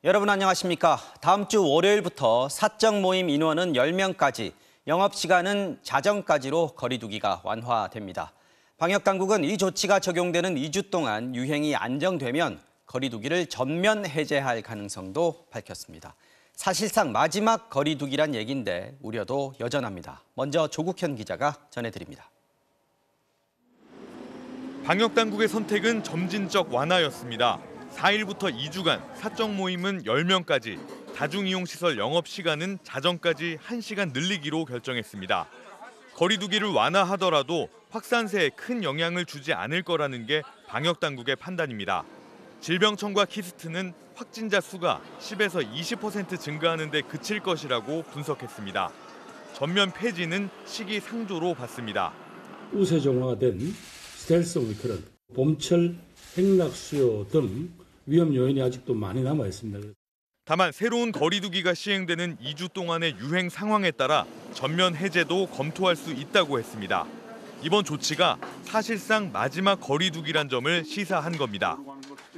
여러분 안녕하십니까? 다음 주 월요일부터 사적 모임 인원은 10명까지, 영업시간은 자정까지로 거리 두기가 완화됩니다. 방역당국은 이 조치가 적용되는 2주 동안 유행이 안정되면 거리 두기를 전면 해제할 가능성도 밝혔습니다. 사실상 마지막 거리 두기란 얘기인데 우려도 여전합니다. 먼저 조국현 기자가 전해드립니다. 방역당국의 선택은 점진적 완화였습니다. 4일부터 2주간 사적 모임은 10명까지, 다중이용시설 영업시간은 자정까지 1시간 늘리기로 결정했습니다. 거리 두기를 완화하더라도 확산세에 큰 영향을 주지 않을 거라는 게 방역당국의 판단입니다. 질병청과 키스트는 확진자 수가 10에서 20% 증가하는 데 그칠 것이라고 분석했습니다. 전면 폐지는 시기상조로 봤습니다. 우세종화된 스텔스 오미크론, 봄철 행락 수요 등 위험 요인이 아직도 많이 남아 있습니다. 다만 새로운 거리 두기가 시행되는 2주 동안의 유행 상황에 따라 전면 해제도 검토할 수 있다고 했습니다. 이번 조치가 사실상 마지막 거리 두기란 점을 시사한 겁니다.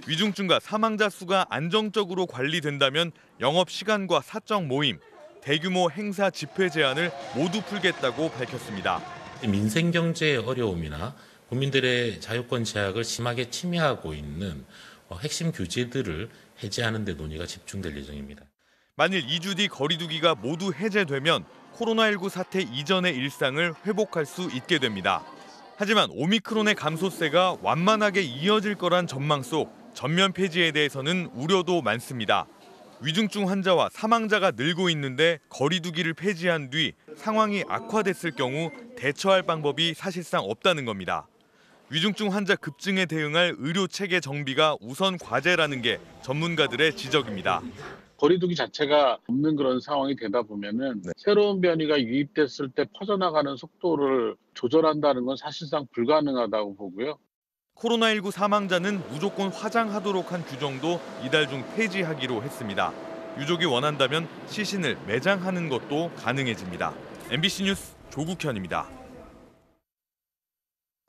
위중증과 사망자 수가 안정적으로 관리된다면 영업 시간과 사적 모임, 대규모 행사 집회 제한을 모두 풀겠다고 밝혔습니다. 민생 경제의 어려움이나 국민들의 자유권 제약을 심하게 침해하고 있는 핵심 규제들을 해제하는 데 논의가 집중될 예정입니다. 만일 2주 뒤 거리 두기가 모두 해제되면 코로나19 사태 이전의 일상을 회복할 수 있게 됩니다. 하지만 오미크론의 감소세가 완만하게 이어질 거란 전망 속 전면 폐지에 대해서는 우려도 많습니다. 위중증 환자와 사망자가 늘고 있는데 거리 두기를 폐지한 뒤 상황이 악화됐을 경우 대처할 방법이 사실상 없다는 겁니다. 위중증 환자 급증에 대응할 의료 체계 정비가 우선 과제라는 게 전문가들의 지적입니다. 거리 두기 자체가 없는 그런 상황이 되다 보면은 새로운 변이가 유입됐을 때 퍼져나가는 속도를 조절한다는 건 사실상 불가능하다고 보고요. 코로나19 사망자는 무조건 화장하도록 한 규정도 이달 중 폐지하기로 했습니다. 유족이 원한다면 시신을 매장하는 것도 가능해집니다. MBC 뉴스 조국현입니다.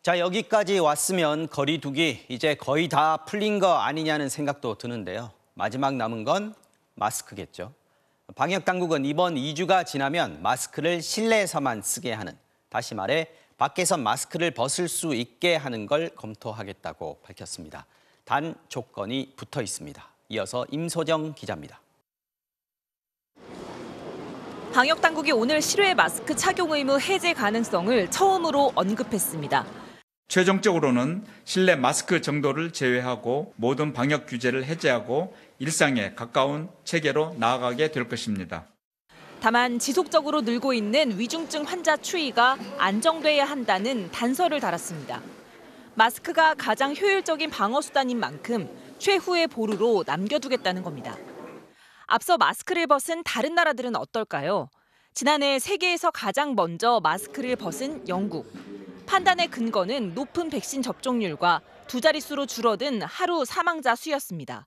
자, 여기까지 왔으면 거리 두기 이제 거의 다 풀린 거 아니냐는 생각도 드는데요. 마지막 남은 건 마스크겠죠. 방역당국은 이번 2주가 지나면 마스크를 실내에서만 쓰게 하는, 다시 말해 밖에서 마스크를 벗을 수 있게 하는 걸 검토하겠다고 밝혔습니다. 단 조건이 붙어 있습니다. 이어서 임소정 기자입니다. 방역당국이 오늘 실외 마스크 착용 의무 해제 가능성을 처음으로 언급했습니다. 최종적으로는 실내 마스크 정도를 제외하고 모든 방역 규제를 해제하고 일상에 가까운 체계로 나아가게 될 것입니다. 다만 지속적으로 늘고 있는 위중증 환자 추이가 안정돼야 한다는 단서를 달았습니다. 마스크가 가장 효율적인 방어 수단인 만큼 최후의 보루로 남겨두겠다는 겁니다. 앞서 마스크를 벗은 다른 나라들은 어떨까요? 지난해 세계에서 가장 먼저 마스크를 벗은 영국. 판단의 근거는 높은 백신 접종률과 두 자릿수로 줄어든 하루 사망자 수였습니다.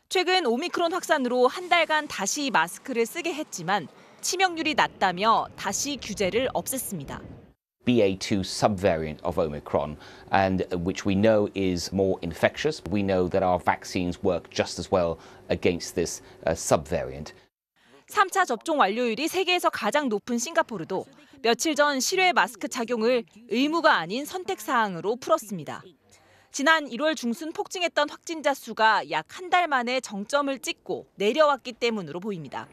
최근 오미크론 확산으로 한 달간 다시 마스크를 쓰게 했지만 치명률이 낮다며 다시 규제를 없앴습니다. BA2 subvariant of Omicron, and which we know is more infectious. We know that our vaccines work just as well against this subvariant. 3차 접종 완료율이 세계에서 가장 높은 싱가포르도 며칠 전 실외 마스크 착용을 의무가 아닌 선택 사항으로 풀었습니다. 지난 1월 중순 폭증했던 확진자 수가 약 한 달 만에 정점을 찍고 내려왔기 때문으로 보입니다.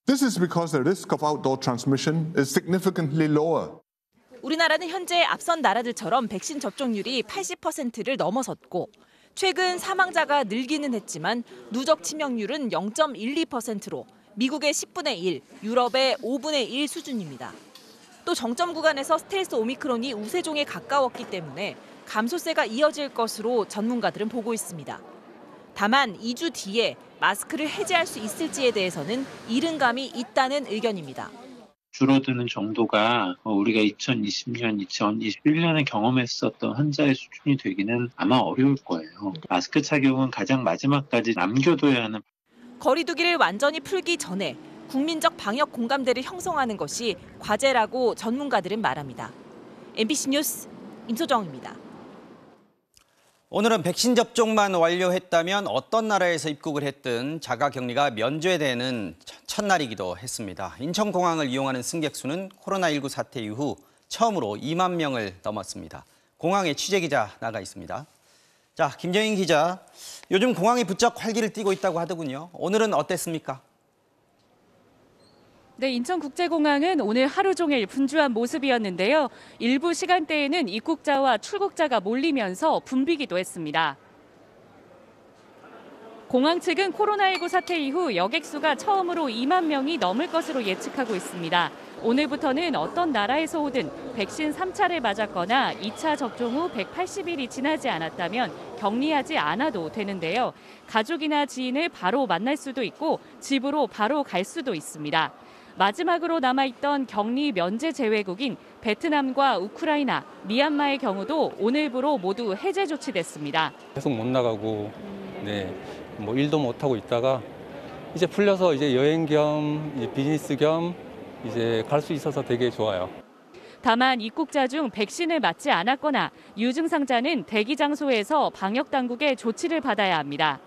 This is because the risk of outdoor transmission is significantly lower. 우리나라는 현재 앞선 나라들처럼 백신 접종률이 80%를 넘어섰고 최근 사망자가 늘기는 했지만 누적 치명률은 0.12%로 미국의 10분의 1, 유럽의 5분의 1 수준입니다. 또 정점 구간에서 스텔스 오미크론이 우세종에 가까웠기 때문에 감소세가 이어질 것으로 전문가들은 보고 있습니다. 다만 2주 뒤에 마스크를 해제할 수 있을지에 대해서는 이른감이 있다는 의견입니다. 줄어드는 정도가 우리가 2020년, 2021년에 경험했었던 환자의 수준이 되기는 아마 어려울 거예요. 마스크 착용은 가장 마지막까지 남겨둬야 하는. 거리 두기를 완전히 풀기 전에 국민적 방역 공감대를 형성하는 것이 과제라고 전문가들은 말합니다. MBC 뉴스 임소정입니다. 오늘은 백신 접종만 완료했다면 어떤 나라에서 입국을 했든 자가격리가 면제되는 첫날이기도 했습니다. 인천공항을 이용하는 승객 수는 코로나19 사태 이후 처음으로 2만 명을 넘었습니다. 공항에 취재기자 나가 있습니다. 자, 김정인 기자, 요즘 공항이 부쩍 활기를 띠고 있다고 하더군요. 오늘은 어땠습니까? 네, 인천국제공항은 오늘 하루 종일 분주한 모습이었는데요. 일부 시간대에는 입국자와 출국자가 몰리면서 붐비기도 했습니다. 공항 측은 코로나19 사태 이후 여객 수가 처음으로 2만 명이 넘을 것으로 예측하고 있습니다. 오늘부터는 어떤 나라에서 오든 백신 3차를 맞았거나 2차 접종 후 180일이 지나지 않았다면 격리하지 않아도 되는데요. 가족이나 지인을 바로 만날 수도 있고 집으로 바로 갈 수도 있습니다. 마지막으로 남아있던 격리 면제 제외국인 베트남과 우크라이나, 미얀마의 경우도 오늘부로 모두 해제 조치됐습니다. 계속 못 나가고, 뭐 일도 못 하고 있다가 이제 풀려서 이제 여행 겸 이제 비즈니스 겸 이제 갈 수 있어서 되게 좋아요. 다만 입국자 중 백신을 맞지 않았거나 유증상자는 대기 장소에서 방역 당국의 조치를 받아야 합니다.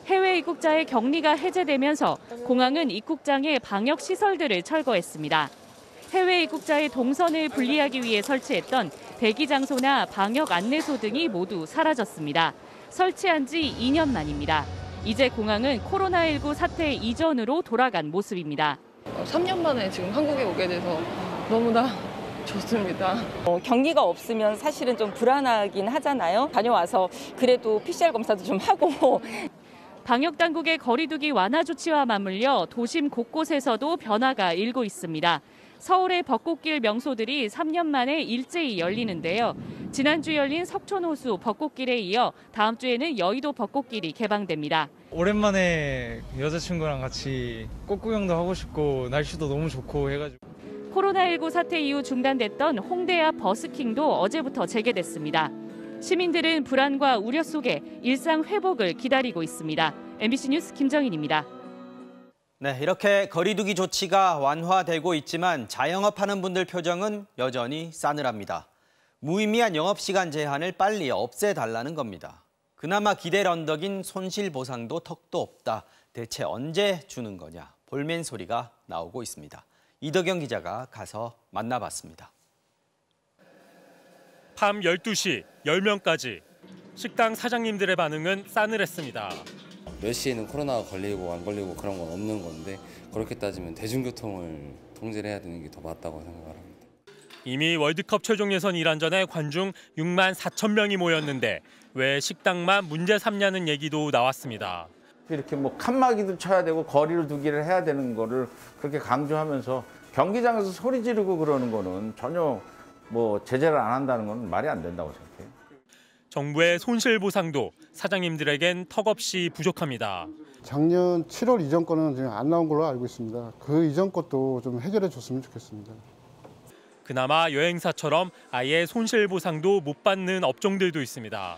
해외 입국자의 격리가 해제되면서 공항은 입국장에 방역 시설들을 철거했습니다. 해외 입국자의 동선을 분리하기 위해 설치했던 대기 장소나 방역 안내소 등이 모두 사라졌습니다. 설치한 지 2년 만입니다. 이제 공항은 코로나19 사태 이전으로 돌아간 모습입니다. 3년 만에 지금 한국에 오게 돼서 너무나 좋습니다. 격리가 없으면 사실은 좀 불안하긴 하잖아요. 다녀와서 그래도 PCR 검사도 좀 하고. 방역 당국의 거리두기 완화 조치와 맞물려 도심 곳곳에서도 변화가 일고 있습니다. 서울의 벚꽃길 명소들이 3년 만에 일제히 열리는데요. 지난주 열린 석촌호수 벚꽃길에 이어 다음 주에는 여의도 벚꽃길이 개방됩니다. 오랜만에 여자친구랑 같이 꽃구경도 하고 싶고 날씨도 너무 좋고 해가지고. 코로나19 사태 이후 중단됐던 홍대 앞 버스킹도 어제부터 재개됐습니다. 시민들은 불안과 우려 속에 일상 회복을 기다리고 있습니다. MBC 뉴스 김정인입니다. 네, 이렇게 거리두기 조치가 완화되고 있지만 자영업하는 분들 표정은 여전히 싸늘합니다. 무의미한 영업시간 제한을 빨리 없애달라는 겁니다. 그나마 기댈 언덕인 손실보상도 턱도 없다. 대체 언제 주는 거냐? 볼멘 소리가 나오고 있습니다. 이덕영 기자가 가서 만나봤습니다. 밤 12시, 10명까지. 식당 사장님들의 반응은 싸늘했습니다. 몇 시에는 코로나가 걸리고 안 걸리고 그런 건 없는 건데 그렇게 따지면 대중교통을 통제를 해야 되는 게 더 맞다고 생각을 합니다. 이미 월드컵 최종 예선 이란전에 관중 6만 4천 명이 모였는데 왜 식당만 문제 삼냐는 얘기도 나왔습니다. 이렇게 뭐 칸막이도 쳐야 되고 거리를 두기를 해야 되는 거를 그렇게 강조하면서 경기장에서 소리 지르고 그러는 거는 전혀 뭐 제재를 안 한다는 건 말이 안 된다고 생각해요. 정부의 손실보상도 사장님들에겐 턱없이 부족합니다. 작년 7월 이전 거는 지금 안 나온 걸로 알고 있습니다. 그 이전 것도 좀 해결해 줬으면 좋겠습니다. 그나마 여행사처럼 아예 손실보상도 못 받는 업종들도 있습니다.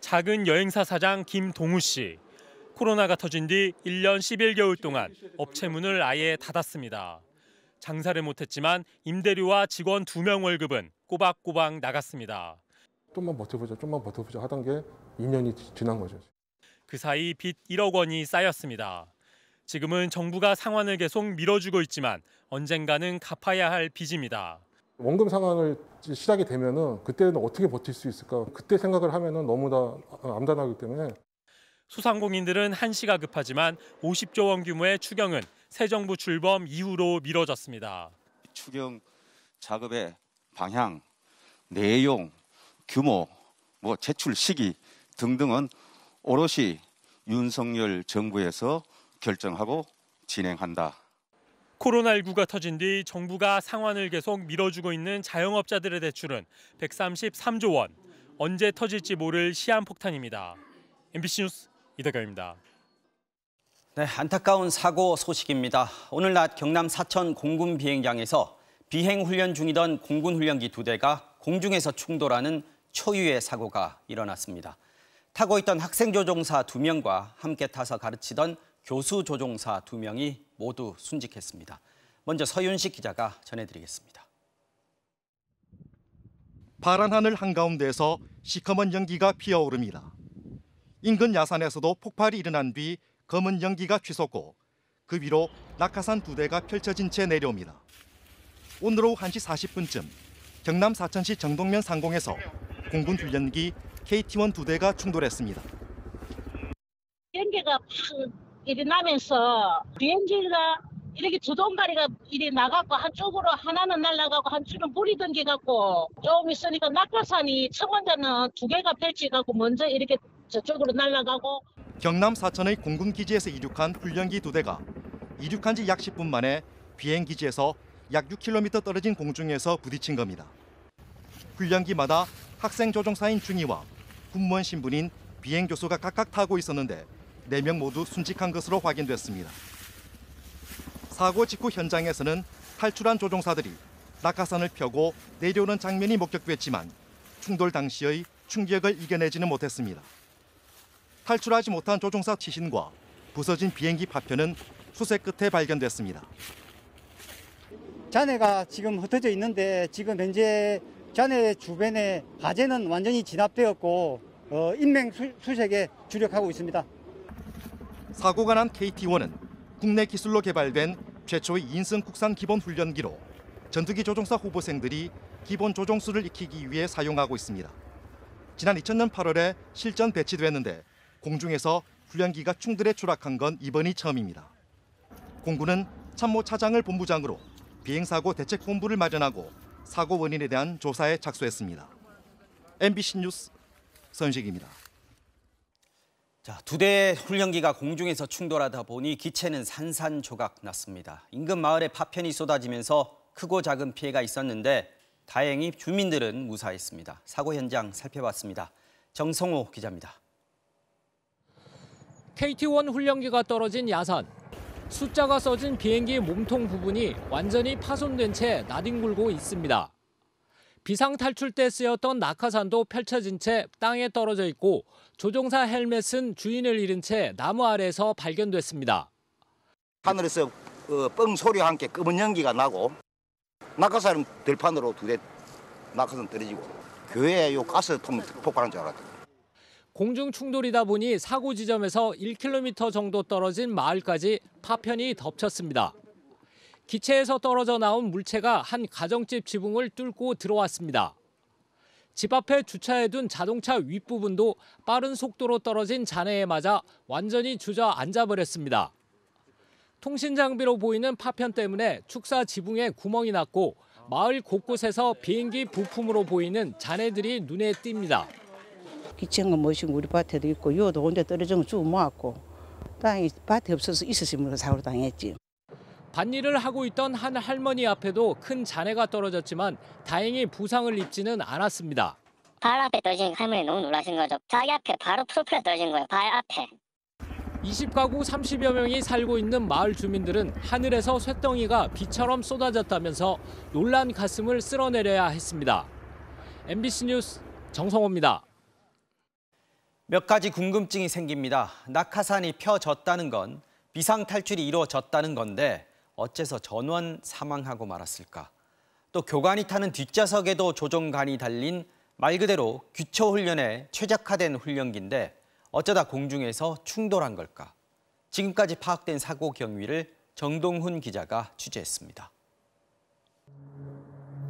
작은 여행사 사장 김동우 씨. 코로나가 터진 뒤 1년 11개월 동안 업체 문을 아예 닫았습니다. 장사를 못했지만 임대료와 직원 2명 월급은 꼬박꼬박 나갔습니다. 좀만 버텨보자 하던 게 2년이 지난 거죠. 그 사이 빚 1억 원이 쌓였습니다. 지금은 정부가 상환을 계속 밀어주고 있지만 언젠가는 갚아야 할 빚입니다. 원금 상환을 시작이 되면은 그때는 어떻게 버틸 수 있을까? 그때 생각을 하면은 너무 다 암담하기 때문에. 소상공인들은 한시가 급하지만 50조 원 규모의 추경은 새 정부 출범 이후로 미뤄졌습니다. 추경 작업의 방향, 내용, 규모, 제출 시기 등등은 오롯이 윤석열 정부에서 결정하고 진행한다. 코로나19가 터진 뒤 정부가 상환을 계속 밀어주고 있는 자영업자들의 대출은 133조 원. 언제 터질지 모를 시한폭탄입니다. MBC 뉴스 이덕영입니다. 네, 안타까운 사고 소식입니다. 오늘 낮 경남 사천 공군 비행장에서 비행 훈련 중이던 공군 훈련기 2대가 공중에서 충돌하는 초유의 사고가 일어났습니다. 타고 있던 학생 조종사 2명과 함께 타서 가르치던 교수 조종사 2명이 모두 순직했습니다. 먼저 서윤식 기자가 전해드리겠습니다. 파란 하늘 한가운데에서 시커먼 연기가 피어오릅니다. 인근 야산에서도 폭발이 일어난 뒤 검은 연기가 치솟고 그 위로 낙하산 2대가 펼쳐진 채 내려옵니다. 오늘 오후 1시 40분쯤 경남 사천시 정동면 상공에서 공군 훈련기 KT-1 2대가 충돌했습니다. 연기가 팍 이리 나면서 비행기가 이렇게 두 동가리가 이리 나가고 한쪽으로 하나는 날아가고 한쪽은 불이 던져갖고 좀 있으니까 낙하산이 첫 번째는 2개가 펼쳐갖고 먼저 이렇게 저쪽으로 날아가고. 경남 사천의 공군기지에서 이륙한 훈련기 2대가 이륙한 지 약 10분 만에 비행기지에서 약 6km 떨어진 공중에서 부딪힌 겁니다. 훈련기마다 학생 조종사인 중위와 군무원 신분인 비행교수가 각각 타고 있었는데 4명 모두 순직한 것으로 확인됐습니다. 사고 직후 현장에서는 탈출한 조종사들이 낙하산을 펴고 내려오는 장면이 목격됐지만 충돌 당시의 충격을 이겨내지는 못했습니다. 탈출하지 못한 조종사 치신과 부서진 비행기 파편은 수색 끝에 발견됐습니다. 잔해가 지금 흩어져 있는데 지금 현재 잔해 주변에 가재는 완전히 진압되었고 인명 수색에 주력하고 있습니다. 사고가 난 KT-1은 국내 기술로 개발된 최초의 2인승 국산 기본 훈련기로 전투기 조종사 후보생들이 기본 조종수를 익히기 위해 사용하고 있습니다. 지난 2000년 8월에 실전 배치됐는데 공중에서 훈련기가 충돌해 추락한 건 이번이 처음입니다. 공군은 참모 차장을 본부장으로 비행사고 대책본부를 마련하고 사고 원인에 대한 조사에 착수했습니다. MBC 뉴스 선식입니다. 자, 2대의 훈련기가 공중에서 충돌하다 보니 기체는 산산조각 났습니다. 인근 마을에 파편이 쏟아지면서 크고 작은 피해가 있었는데 다행히 주민들은 무사했습니다. 사고 현장 살펴봤습니다. 정성호 기자입니다. KT-1 훈련기가 떨어진 야산. 숫자가 써진 비행기 몸통 부분이 완전히 파손된 채 나뒹굴고 있습니다. 비상탈출 때 쓰였던 낙하산도 펼쳐진 채 땅에 떨어져 있고 조종사 헬멧은 주인을 잃은 채 나무 아래에서 발견됐습니다. 하늘에서 뻥 소리와 함께 검은 연기가 나고 낙하산 들판으로 2대 낙하산 떨어지고 교회에 요 가스통 폭발한 줄 알았거든요. 공중 충돌이다 보니 사고 지점에서 1km 정도 떨어진 마을까지 파편이 덮쳤습니다. 기체에서 떨어져 나온 물체가 한 가정집 지붕을 뚫고 들어왔습니다. 집 앞에 주차해둔 자동차 윗부분도 빠른 속도로 떨어진 잔해에 맞아 완전히 주저앉아 버렸습니다. 통신 장비로 보이는 파편 때문에 축사 지붕에 구멍이 났고 마을 곳곳에서 비행기 부품으로 보이는 잔해들이 눈에 띕니다. 기체가 모시고 우리 밭에도 있고 요도 온데 떨어진 거 쭉 모았고 땅이 밭에 없어서 있었으면 사고를 당했지. 밭일을 하고 있던 한 할머니 앞에도 큰 잔해가 떨어졌지만 다행히 부상을 입지는 않았습니다. 발 앞에 떨어진 할머니 너무 놀라신 거죠. 자기 앞에 바로 프로펠러 떨어진 거예요. 발 앞에. 20가구 30여 명이 살고 있는 마을 주민들은 하늘에서 쇳덩이가 비처럼 쏟아졌다면서 놀란 가슴을 쓸어내려야 했습니다. MBC 뉴스 정성호입니다. 몇 가지 궁금증이 생깁니다. 낙하산이 펴졌다는 건 비상탈출이 이루어졌다는 건데 어째서 전원 사망하고 말았을까? 또 교관이 타는 뒷좌석에도 조종관이 달린 말 그대로 규초훈련에 최적화된 훈련기인데 어쩌다 공중에서 충돌한 걸까? 지금까지 파악된 사고 경위를 정동훈 기자가 취재했습니다.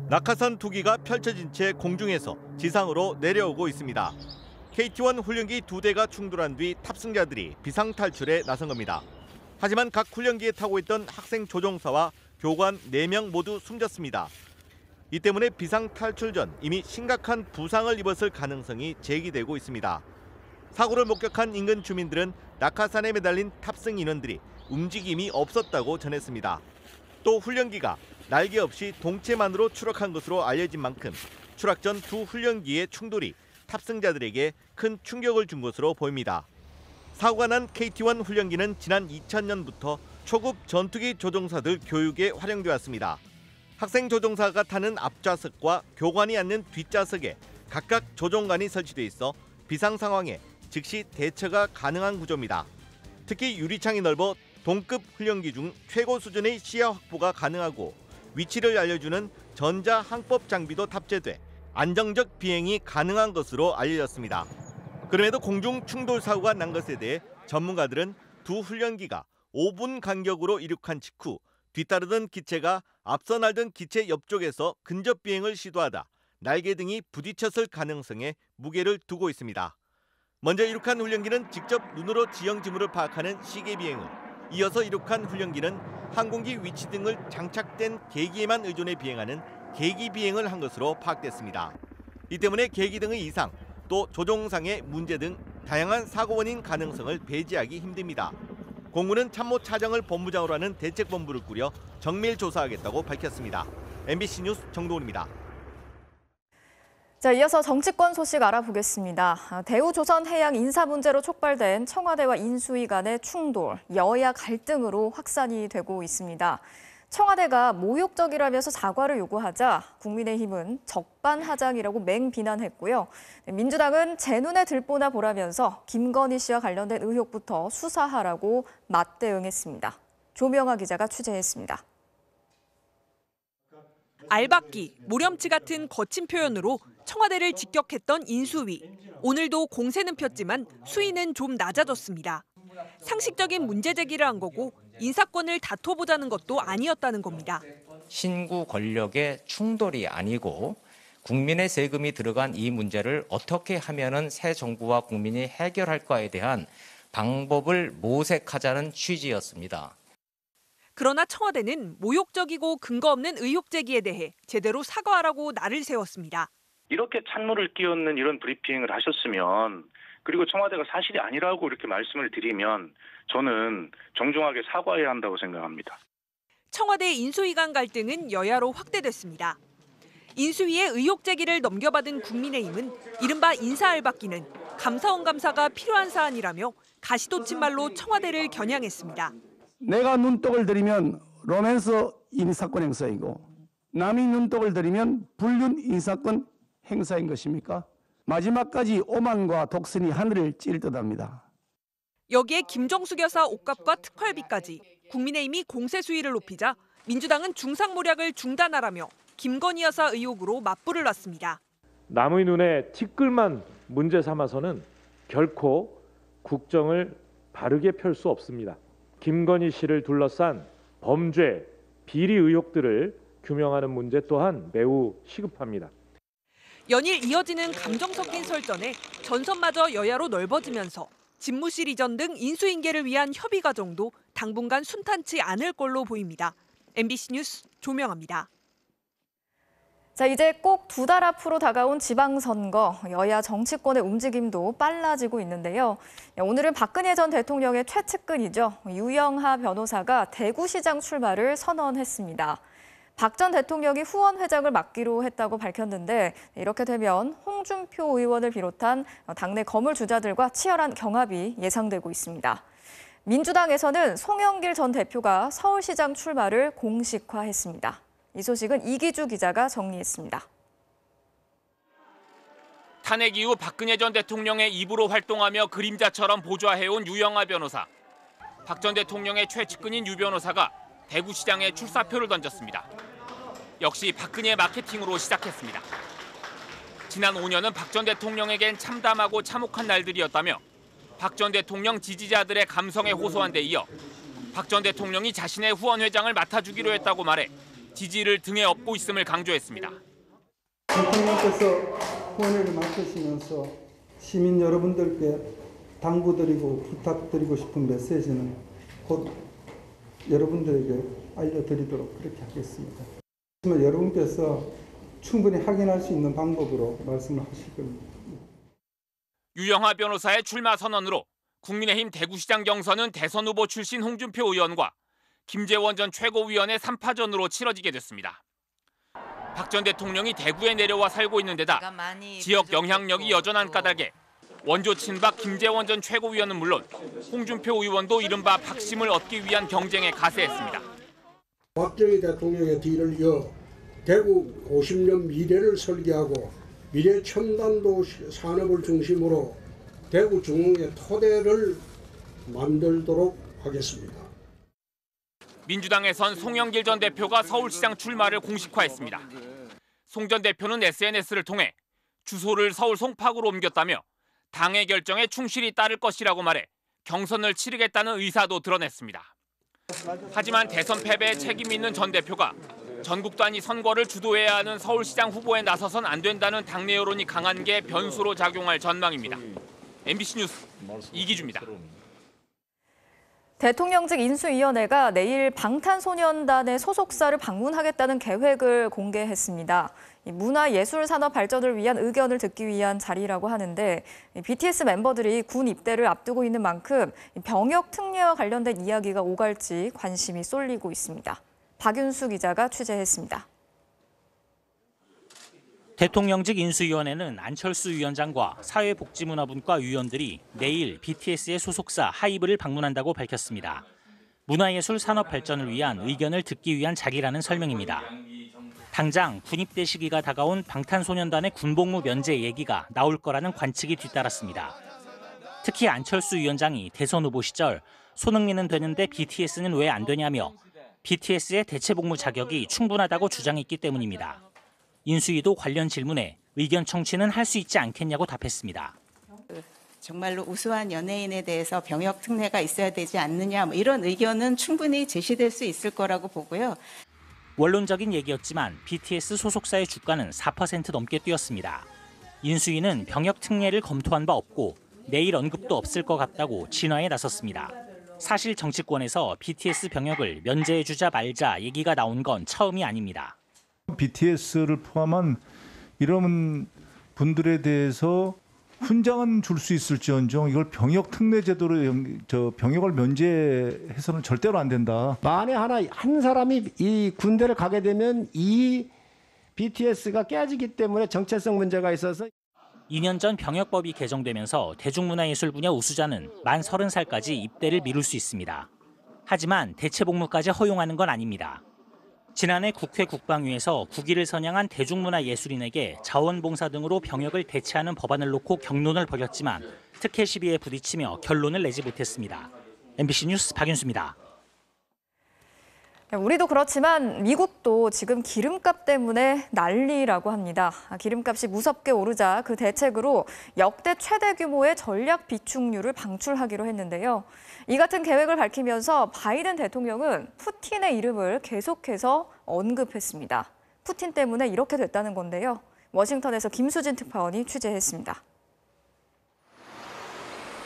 낙하산 2기가 펼쳐진 채 공중에서 지상으로 내려오고 있습니다. KT-1 훈련기 2대가 충돌한 뒤 탑승자들이 비상탈출에 나선 겁니다. 하지만 각 훈련기에 타고 있던 학생 조종사와 교관 4명 모두 숨졌습니다. 이 때문에 비상탈출 전 이미 심각한 부상을 입었을 가능성이 제기되고 있습니다. 사고를 목격한 인근 주민들은 낙하산에 매달린 탑승 인원들이 움직임이 없었다고 전했습니다. 또 훈련기가 날개 없이 동체만으로 추락한 것으로 알려진 만큼 추락 전 2 훈련기의 충돌이 탑승자들에게 큰 충격을 준 것으로 보입니다. 사고가 난 KT-1 훈련기는 지난 2000년부터 초급 전투기 조종사들 교육에 활용돼 왔습니다. 학생 조종사가 타는 앞좌석과 교관이 앉는 뒷좌석에 각각 조종관이 설치돼 있어 비상 상황에 즉시 대처가 가능한 구조입니다. 특히 유리창이 넓어 동급 훈련기 중 최고 수준의 시야 확보가 가능하고 위치를 알려주는 전자 항법 장비도 탑재돼 안정적 비행이 가능한 것으로 알려졌습니다. 그럼에도 공중 충돌 사고가 난 것에 대해 전문가들은 두 훈련기가 5분 간격으로 이륙한 직후 뒤따르던 기체가 앞서 날던 기체 옆쪽에서 근접 비행을 시도하다 날개 등이 부딪혔을 가능성에 무게를 두고 있습니다. 먼저 이륙한 훈련기는 직접 눈으로 지형 지물을 파악하는 시계 비행을, 이어서 이륙한 훈련기는 항공기 위치 등을 장착된 계기에만 의존해 비행하는 계기 비행을 한 것으로 파악됐습니다. 이 때문에 계기 등의 이상, 또 조종상의 문제 등 다양한 사고 원인 가능성을 배제하기 힘듭니다. 공군은 참모 차장을 본부장으로 하는 대책본부를 꾸려 정밀 조사하겠다고 밝혔습니다. MBC 뉴스 정도훈입니다. 자, 이어서 정치권 소식 알아보겠습니다. 대우조선해양 인사 문제로 촉발된 청와대와 인수위 간의 충돌, 여야 갈등으로 확산이 되고 있습니다. 청와대가 모욕적이라면서 사과를 요구하자 국민의힘은 적반하장이라고 맹비난했고요. 민주당은 제 눈에 들보나 보라면서 김건희 씨와 관련된 의혹부터 수사하라고 맞대응했습니다. 조명아 기자가 취재했습니다. 알박기, 모렴치 같은 거친 표현으로 청와대를 직격했던 인수위. 오늘도 공세는 폈지만 수위는 좀 낮아졌습니다. 상식적인 문제 제기를 한 거고 인사권을 다퉈보자는 것도 아니었다는 겁니다. 신구 권력의 충돌이 아니고 국민의 세금이 들어간 이 문제를 어떻게 하면은 새 정부와 국민이 해결할까에 대한 방법을 모색하자는 취지였습니다. 그러나 청와대는 모욕적이고 근거 없는 의혹 제기에 대해 제대로 사과하라고 날을 세웠습니다. 이렇게 찬물을 끼얹는 이런 브리핑을 하셨으면, 그리고 청와대가 사실이 아니라고 이렇게 말씀을 드리면 저는 정중하게 사과해야 한다고 생각합니다. 청와대 인수위 간 갈등은 여야로 확대됐습니다. 인수위의 의혹 제기를 넘겨받은 국민의힘은 이른바 인사 알박기는 감사원 감사가 필요한 사안이라며 가시돋친 말로 청와대를 겨냥했습니다. 내가 눈독을 들이면 로맨스 인사권 행사이고 남이 눈독을 들이면 불륜 인사권 행사인 것입니까? 마지막까지 오만과 독선이 하늘을 찔 듯합니다. 여기에 김정숙 여사 옷값과 특활비까지 국민의힘이 공세 수위를 높이자 민주당은 중상모략을 중단하라며 김건희 여사 의혹으로 맞불을 놨습니다. 남의 눈에 티끌만 문제 삼아서는 결코 국정을 바르게 펼 수 없습니다. 김건희 씨를 둘러싼 범죄, 비리 의혹들을 규명하는 문제 또한 매우 시급합니다. 연일 이어지는 감정 섞인 설전에 전선마저 여야로 넓어지면서 집무실 이전 등 인수인계를 위한 협의 과정도 당분간 순탄치 않을 걸로 보입니다. MBC 뉴스 조명아입니다. 자, 이제 꼭 2달 앞으로 다가온 지방선거, 여야 정치권의 움직임도 빨라지고 있는데요. 오늘은 박근혜 전 대통령의 최측근이죠. 유영하 변호사가 대구시장 출마를 선언했습니다. 박 전 대통령이 후원회장을 맡기로 했다고 밝혔는데 이렇게 되면 홍준표 의원을 비롯한 당내 거물 주자들과 치열한 경합이 예상되고 있습니다. 민주당에서는 송영길 전 대표가 서울시장 출마를 공식화했습니다. 이 소식은 이기주 기자가 정리했습니다. 탄핵 이후 박근혜 전 대통령의 입으로 활동하며 그림자처럼 보좌해온 유영하 변호사. 박 전 대통령의 최측근인 유 변호사가 대구시장에 출사표를 던졌습니다. 역시 박근혜 마케팅으로 시작했습니다. 지난 5년은 박 전 대통령에겐 참담하고 참혹한 날들이었다며 박 전 대통령 지지자들의 감성에 호소한 데 이어 박 전 대통령이 자신의 후원회장을 맡아주기로 했다고 말해 지지를 등에 업고 있음을 강조했습니다. 대통령께서 후원회를 맡으시면서 시민 여러분들께 당부드리고 부탁드리고 싶은 메시지는 곧 여러분들에게 알려드리도록 그렇게 하겠습니다. 여러분께서 충분히 확인할 수 있는 방법으로 말씀을 하실 겁니다. 유영하 변호사의 출마 선언으로 국민의힘 대구시장 경선은 대선 후보 출신 홍준표 의원과 김재원 전 최고위원의 3파전으로 치러지게 됐습니다. 박 전 대통령이 대구에 내려와 살고 있는 데다 지역 영향력이 여전한 까닭에 원조 친박 김재원 전 최고위원은 물론 홍준표 의원도 이른바 박심을 얻기 위한 경쟁에 가세했습니다. 박정희 대통령의 뒤를 이어 대구 50년 미래를 설계하고 미래 첨단도 산업을 중심으로 대구 중흥의 토대를 만들도록 하겠습니다. 민주당에선 송영길 전 대표가 서울시장 출마를 공식화했습니다. 송 전 대표는 SNS를 통해 주소를 서울 송파구로 옮겼다며 당의 결정에 충실히 따를 것이라고 말해 경선을 치르겠다는 의사도 드러냈습니다. 하지만 대선 패배에 책임 있는 전 대표가 전국 단위 선거를 주도해야 하는 서울시장 후보에 나서선 안 된다는 당내 여론이 강한 게 변수로 작용할 전망입니다. MBC 뉴스 이기주입니다. 대통령직 인수위원회가 내일 방탄소년단의 소속사를 방문하겠다는 계획을 공개했습니다. 문화예술산업 발전을 위한 의견을 듣기 위한 자리라고 하는데 BTS 멤버들이 군 입대를 앞두고 있는 만큼 병역 특례와 관련된 이야기가 오갈지 관심이 쏠리고 있습니다. 박윤수 기자가 취재했습니다. 대통령직 인수위원회는 안철수 위원장과 사회복지문화분과 위원들이 내일 BTS의 소속사 하이브를 방문한다고 밝혔습니다. 문화예술 산업 발전을 위한 의견을 듣기 위한 자리라는 설명입니다. 당장 군입대 시기가 다가온 방탄소년단의 군복무 면제 얘기가 나올 거라는 관측이 뒤따랐습니다. 특히 안철수 위원장이 대선 후보 시절 손흥민은 되는데 BTS는 왜 안 되냐며 BTS의 대체복무 자격이 충분하다고 주장했기 때문입니다. 인수위도 관련 질문에 의견 청취는 할 수 있지 않겠냐고 답했습니다. 정말로 우수한 연예인에 대해서 병역 특례가 있어야 되지 않느냐 이런 의견은 충분히 제시될 수 있을 거라고 보고요. 원론적인 얘기였지만 BTS 소속사의 주가는 4% 넘게 뛰었습니다. 인수위는 병역 특례를 검토한 바 없고 내일 언급도 없을 것 같다고 진화에 나섰습니다. 사실 정치권에서 BTS 병역을 면제해주자 말자 얘기가 나온 건 처음이 아닙니다. BTS를 포함한 이런 분들에 대해서 훈장은 줄 수 있을지언정 이걸 병역 특례 제도로 병역을 면제해서는 절대로 안 된다. 만에 한 사람이 이 군대를 가게 되면 이 BTS가 깨지기 때문에 정체성 문제가 있어서 2년 전 병역법이 개정되면서 대중문화예술 분야 우수자는 만 30살까지 입대를 미룰 수 있습니다. 하지만 대체복무까지 허용하는 건 아닙니다. 지난해 국회 국방위에서 국위를 선양한 대중문화예술인에게 자원봉사 등으로 병역을 대체하는 법안을 놓고 격론을 벌였지만 특혜 시비에 부딪히며 결론을 내지 못했습니다. MBC 뉴스 박윤수입니다. 우리도 그렇지만 미국도 지금 기름값 때문에 난리라고 합니다. 기름값이 무섭게 오르자 그 대책으로 역대 최대 규모의 전략 비축유를 방출하기로 했는데요. 이 같은 계획을 밝히면서 바이든 대통령은 푸틴의 이름을 계속해서 언급했습니다. 푸틴 때문에 이렇게 됐다는 건데요. 워싱턴에서 김수진 특파원이 취재했습니다.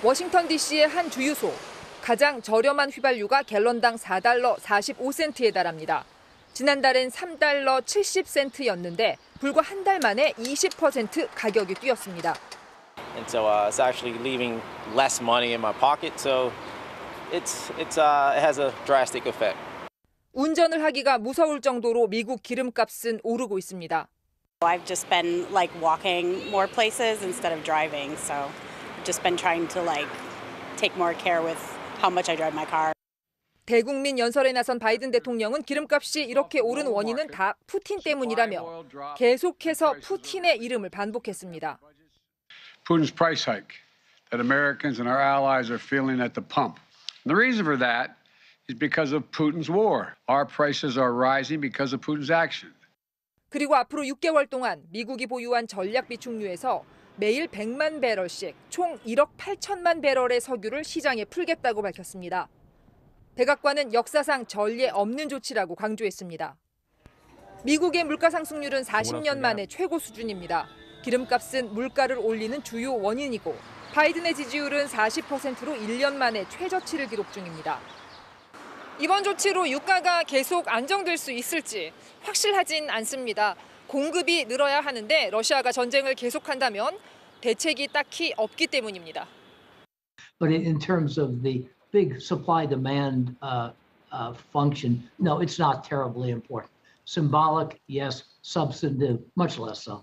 워싱턴 DC의 한 주유소. 가장 저렴한 휘발유가 갤런당 4달러 45센트에 달합니다. 지난달엔 3달러 70센트였는데 불과 한 달 만에 20% 가격이 뛰었습니다. And so it's actually leaving less money in my pocket, so it has a drastic effect. 운전을 하기가 무서울 정도로 미국 기름값은 오르고 있습니다. I've just been walking more places instead of driving, so I've just been trying to take more care with how much I drive my car. 대국민 연설에 나선 바이든 대통령은 기름값이 이렇게 오른 원인은 다 푸틴 때문이라며 계속해서 푸틴의 이름을 반복했습니다. Putin's price hike that Americans and our allies are feeling at the pump. And the reason for that is because of Putin's war. Our prices are rising because of Putin's action. 그리고 앞으로 6개월 동안 미국이 보유한 전략 비축유에서 매일 100만 배럴씩 총 1억 8천만 배럴의 석유를 시장에 풀겠다고 밝혔습니다. 백악관은 역사상 전례 없는 조치라고 강조했습니다. 미국의 물가 상승률은 40년 만에 최고 수준입니다. 기름값은 물가를 올리는 주요 원인이고 바이든의 지지율은 40%로 1년 만에 최저치를 기록 중입니다. 이번 조치로 유가가 계속 안정될 수 있을지 확실하진 않습니다. 공급이 늘어야 하는데 러시아가 전쟁을 계속한다면 대책이 딱히 없기 때문입니다. But in terms of the big supply-demand function, no, it's not terribly important. Symbolic, yes. Substantive, much less so.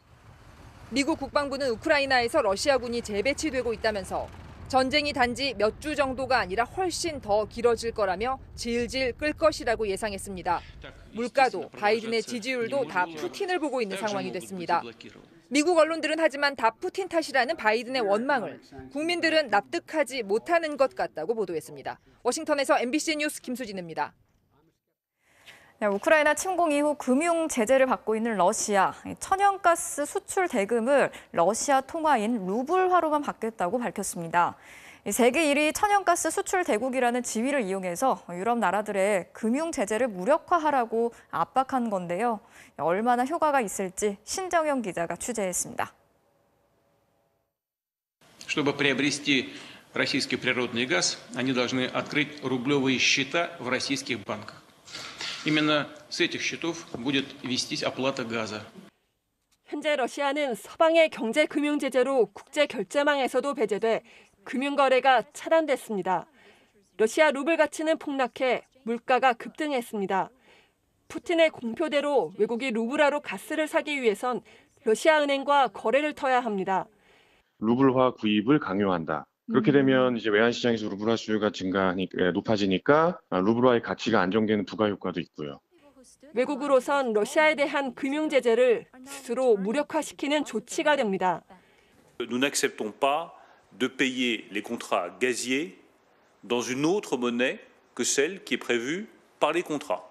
미국 국방부는 우크라이나에서 러시아군이 재배치되고 있다면서 전쟁이 단지 몇 주 정도가 아니라 훨씬 더 길어질 거라며 질질 끌 것이라고 예상했습니다. 물가도 바이든의 지지율도 다 푸틴을 보고 있는 상황이 됐습니다. 미국 언론들은 하지만 다 푸틴 탓이라는 바이든의 원망을 국민들은 납득하지 못하는 것 같다고 보도했습니다. 워싱턴에서 MBC 뉴스 김수진입니다. 우크라이나 침공 이후 금융 제재를 받고 있는 러시아. 천연가스 수출 대금을 러시아 통화인 루블화로만 받겠다고 밝혔습니다. 세계 1위 천연가스 수출 대국이라는 지위를 이용해서 유럽 나라들의 금융 제재를 무력화하라고 압박한 건데요. 얼마나 효과가 있을지 신정영 기자가 취재했습니다. Чтобы приобрести российский природный газ, они должны открыть рублевые счета в российских банках. Именно с этих счетов будет вестись оплата газа. 현재 러시아는 서방의 경제 금융 제재로 국제 결제망에서도 배제돼 금융 거래가 차단됐습니다. 러시아 루블 가치는 폭락해 물가가 급등했습니다. 푸틴의 공표대로 외국이 루블화로 가스를 사기 위해선 러시아 은행과 거래를 터야 합니다. 루블화 구입을 강요한다. 그렇게 되면 이제 외환 시장에서 루블화 수요가 높아지니까 루블화의 가치가 안정되는 부가 효과도 있고요. 외국으로선 러시아에 대한 금융 제재를 스스로 무력화시키는 조치가 됩니다. Nous n'acceptons pas de payer les contrats gaziers dans une autre monnaie que celle qui est prévue par les contrats.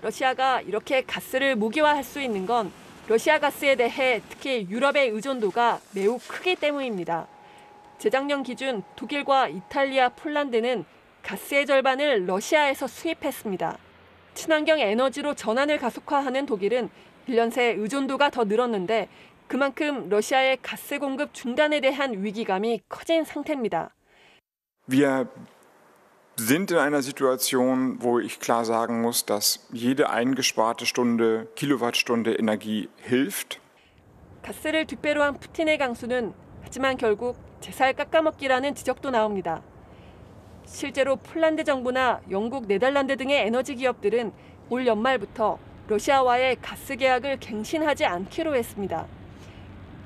러시아가 이렇게 가스를 무기화할 수 있는 건 러시아 가스에 대해 특히 유럽의 의존도가 매우 크기 때문입니다. 재작년 기준 독일과 이탈리아, 폴란드는 가스의 절반을 러시아에서 수입했습니다. 친환경 에너지로 전환을 가속화하는 독일은 1년 새 의존도가 더 늘었는데 그만큼 러시아의 가스 공급 중단에 대한 위기감이 커진 상태입니다. Wir sind in einer Situation, wo ich klar sagen muss, dass jede eingesparte Stunde, Kilowattstunde Energie hilft. 가스를 뒷배로 한 푸틴의 강수는 하지만 결국 제살 깎아먹기라는 지적도 나옵니다. 실제로 폴란드 정부나 영국, 네덜란드 등의 에너지 기업들은 올 연말부터 러시아와의 가스 계약을 갱신하지 않기로 했습니다.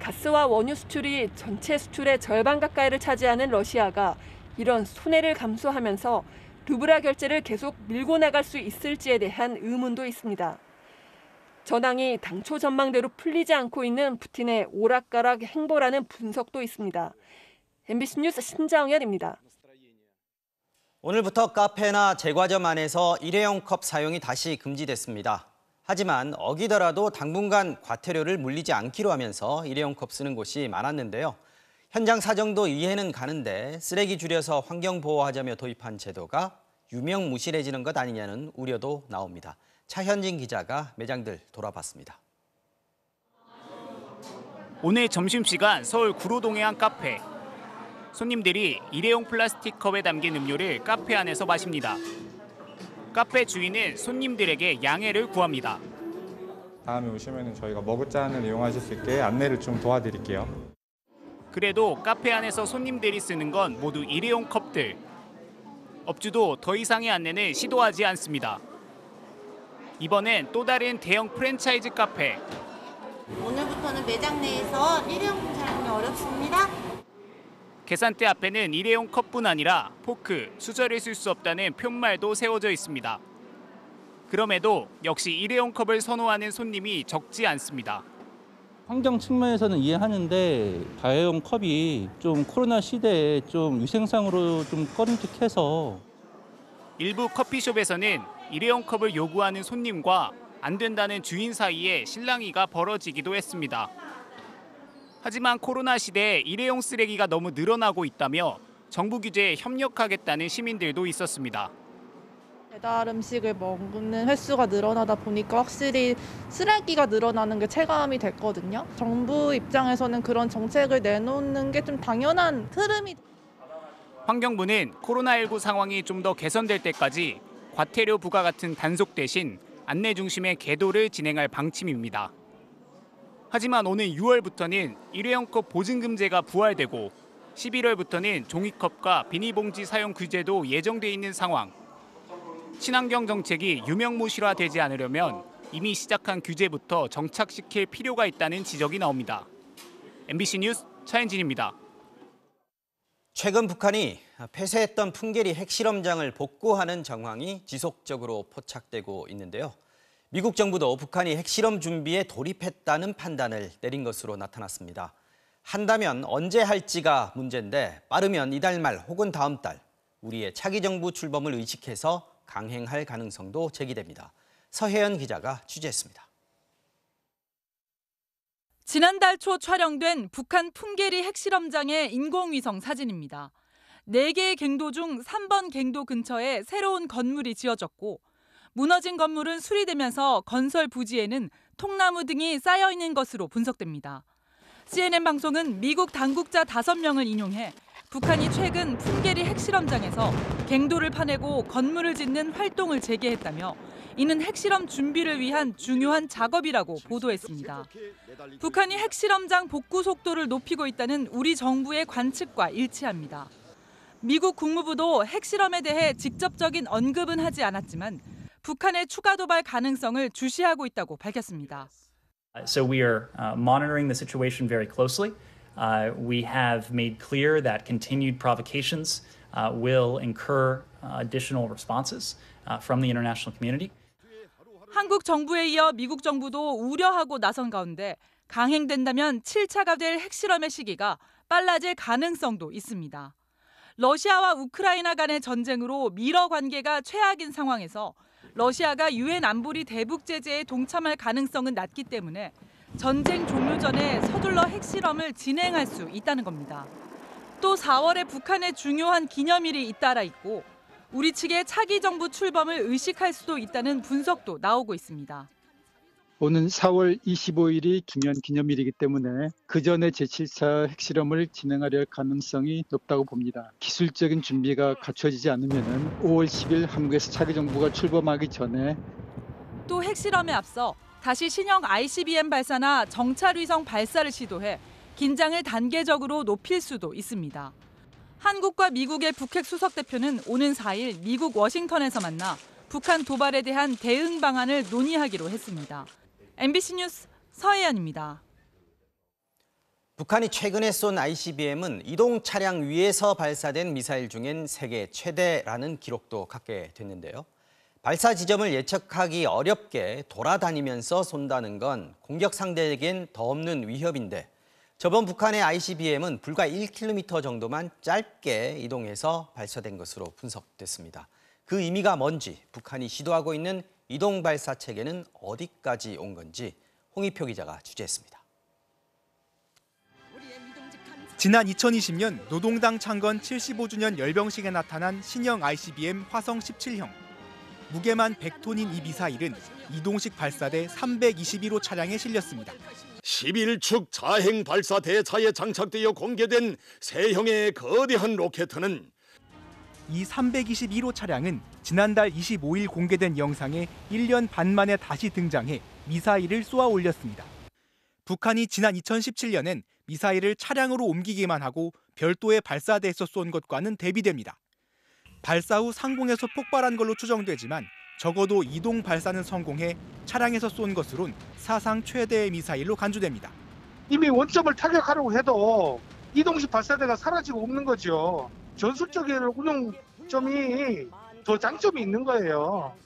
가스와 원유 수출이 전체 수출의 절반 가까이를 차지하는 러시아가 이런 손해를 감수하면서 루블화 결제를 계속 밀고 나갈 수 있을지에 대한 의문도 있습니다. 전황이 당초 전망대로 풀리지 않고 있는 푸틴의 오락가락 행보라는 분석도 있습니다. MBC 뉴스 신정연입니다. 오늘부터 카페나 제과점 안에서 일회용 컵 사용이 다시 금지됐습니다. 하지만 어기더라도 당분간 과태료를 물리지 않기로 하면서 일회용 컵 쓰는 곳이 많았는데요. 현장 사정도 이해는 가는데 쓰레기 줄여서 환경 보호하자며 도입한 제도가 유명무실해지는 것 아니냐는 우려도 나옵니다. 차현진 기자가 매장들 돌아봤습니다. 오늘 점심시간 서울 구로동의 한 카페. 손님들이 일회용 플라스틱 컵에 담긴 음료를 카페 안에서 마십니다. 카페 주인은 손님들에게 양해를 구합니다. 다음에 오시면 저희가 머그잔을 이용하실 수 있게 안내를 좀 도와드릴게요. 그래도 카페 안에서 손님들이 쓰는 건 모두 일회용 컵들. 업주도 더 이상의 안내는 시도하지 않습니다. 이번엔 또 다른 대형 프랜차이즈 카페. 오늘부터는 매장 내에서 일회용품 사용이 어렵습니다. 계산대 앞에는 일회용 컵뿐 아니라 포크, 수저를 쓸 수 없다는 푯말도 세워져 있습니다. 그럼에도 역시 일회용 컵을 선호하는 손님이 적지 않습니다. 환경 측면에서는 이해하는데 다회용 컵이 좀 코로나 시대에 좀 위생상으로 좀 꺼림칙해서 일부 커피숍에서는 일회용 컵을 요구하는 손님과 안 된다는 주인 사이에 실랑이가 벌어지기도 했습니다. 하지만 코로나 시대에 일회용 쓰레기가 너무 늘어나고 있다며 정부 규제에 협력하겠다는 시민들도 있었습니다. 배달 음식을 먹는 횟수가 늘어나다 보니까 확실히 쓰레기가 늘어나는 게 체감이 됐거든요. 정부 입장에서는 그런 정책을 내놓는 게 좀 당연한 흐름이. 환경부는 코로나19 상황이 좀 더 개선될 때까지 과태료 부과 같은 단속 대신 안내 중심의 계도를 진행할 방침입니다. 하지만 오는 6월부터는 일회용컵 보증금제가 부활되고 11월부터는 종이컵과 비닐봉지 사용 규제도 예정돼 있는 상황. 친환경 정책이 유명무실화되지 않으려면 이미 시작한 규제부터 정착시킬 필요가 있다는 지적이 나옵니다. MBC 뉴스 차현진입니다. 최근 북한이 폐쇄했던 풍계리 핵실험장을 복구하는 정황이 지속적으로 포착되고 있는데요. 미국 정부도 북한이 핵실험 준비에 돌입했다는 판단을 내린 것으로 나타났습니다. 한다면 언제 할지가 문제인데 빠르면 이달 말 혹은 다음 달 우리의 차기 정부 출범을 의식해서 강행할 가능성도 제기됩니다. 서혜연 기자가 취재했습니다. 지난달 초 촬영된 북한 풍계리 핵실험장의 인공위성 사진입니다. 4개의 갱도 중 3번 갱도 근처에 새로운 건물이 지어졌고 무너진 건물은 수리되면서 건설 부지에는 통나무 등이 쌓여 있는 것으로 분석됩니다. CNN 방송은 미국 당국자 5명을 인용해 북한이 최근 풍계리 핵실험장에서 갱도를 파내고 건물을 짓는 활동을 재개했다며 이는 핵실험 준비를 위한 중요한 작업이라고 보도했습니다. 북한이 핵실험장 복구 속도를 높이고 있다는 우리 정부의 관측과 일치합니다. 미국 국무부도 핵실험에 대해 직접적인 언급은 하지 않았지만 북한의 추가 도발 가능성을 주시하고 있다고 밝혔습니다. So we are monitoring the situation very closely. We have made clear that continued provocations will incur additional responses from the international community. 한국 정부에 이어 미국 정부도 우려하고 나선 가운데 강행된다면 7차가 될 핵실험의 시기가 빨라질 가능성도 있습니다. 러시아와 우크라이나 간의 전쟁으로 미러 관계가 최악인 상황에서 러시아가 유엔 안보리 대북 제재에 동참할 가능성은 낮기 때문에 전쟁 종료 전에 서둘러 핵실험을 진행할 수 있다는 겁니다. 또 4월에 북한의 중요한 기념일이 잇따라 있고 우리 측의 차기 정부 출범을 의식할 수도 있다는 분석도 나오고 있습니다. 오는 4월 25일이 기면 기념일이기 때문에 그 전에 제7차 핵실험을 진행하려 할 가능성이 높다고 봅니다. 기술적인 준비가 갖춰지지 않으면 5월 10일 한국에서 차기 정부가 출범하기 전에 또 핵실험에 앞서 다시 신형 ICBM 발사나 정찰위성 발사를 시도해 긴장을 단계적으로 높일 수도 있습니다. 한국과 미국의 북핵 수석 대표는 오는 4일 미국 워싱턴에서 만나 북한 도발에 대한 대응 방안을 논의하기로 했습니다. MBC 뉴스 서혜연입니다. 북한이 최근에 쏜 ICBM은 이동 차량 위에서 발사된 미사일 중엔 세계 최대라는 기록도 갖게 됐는데요. 발사 지점을 예측하기 어렵게 돌아다니면서 쏜다는 건 공격 상대에겐 더 없는 위협인데 저번 북한의 ICBM은 불과 1km 정도만 짧게 이동해서 발사된 것으로 분석됐습니다. 그 의미가 뭔지, 북한이 시도하고 있는 이동 발사 체계는 어디까지 온 건지 홍익표 기자가 취재했습니다. 지난 2020년 노동당 창건 75주년 열병식에 나타난 신형 ICBM 화성 17형. 무게만 100톤인 이 미사일은 이동식 발사대 321호 차량에 실렸습니다. 11축 자행 발사 대차에 장착되어 공개된 세형의 거대한 로켓은 이 321호 차량은 지난달 25일 공개된 영상에 1년 반 만에 다시 등장해 미사일을 쏘아 올렸습니다. 북한이 지난 2017년엔 미사일을 차량으로 옮기기만 하고 별도의 발사대에서 쏜 것과는 대비됩니다. 발사 후 상공에서 폭발한 걸로 추정되지만 적어도 이동 발사는 성공해 차량에서 쏜 것으론 사상 최대의 미사일로 간주됩니다. 이미 원점을 타격하려고 해도 이동식 발사대가 사라지고 없는 거죠. 전술적인 운용점이 더 장점이 있는 거예요.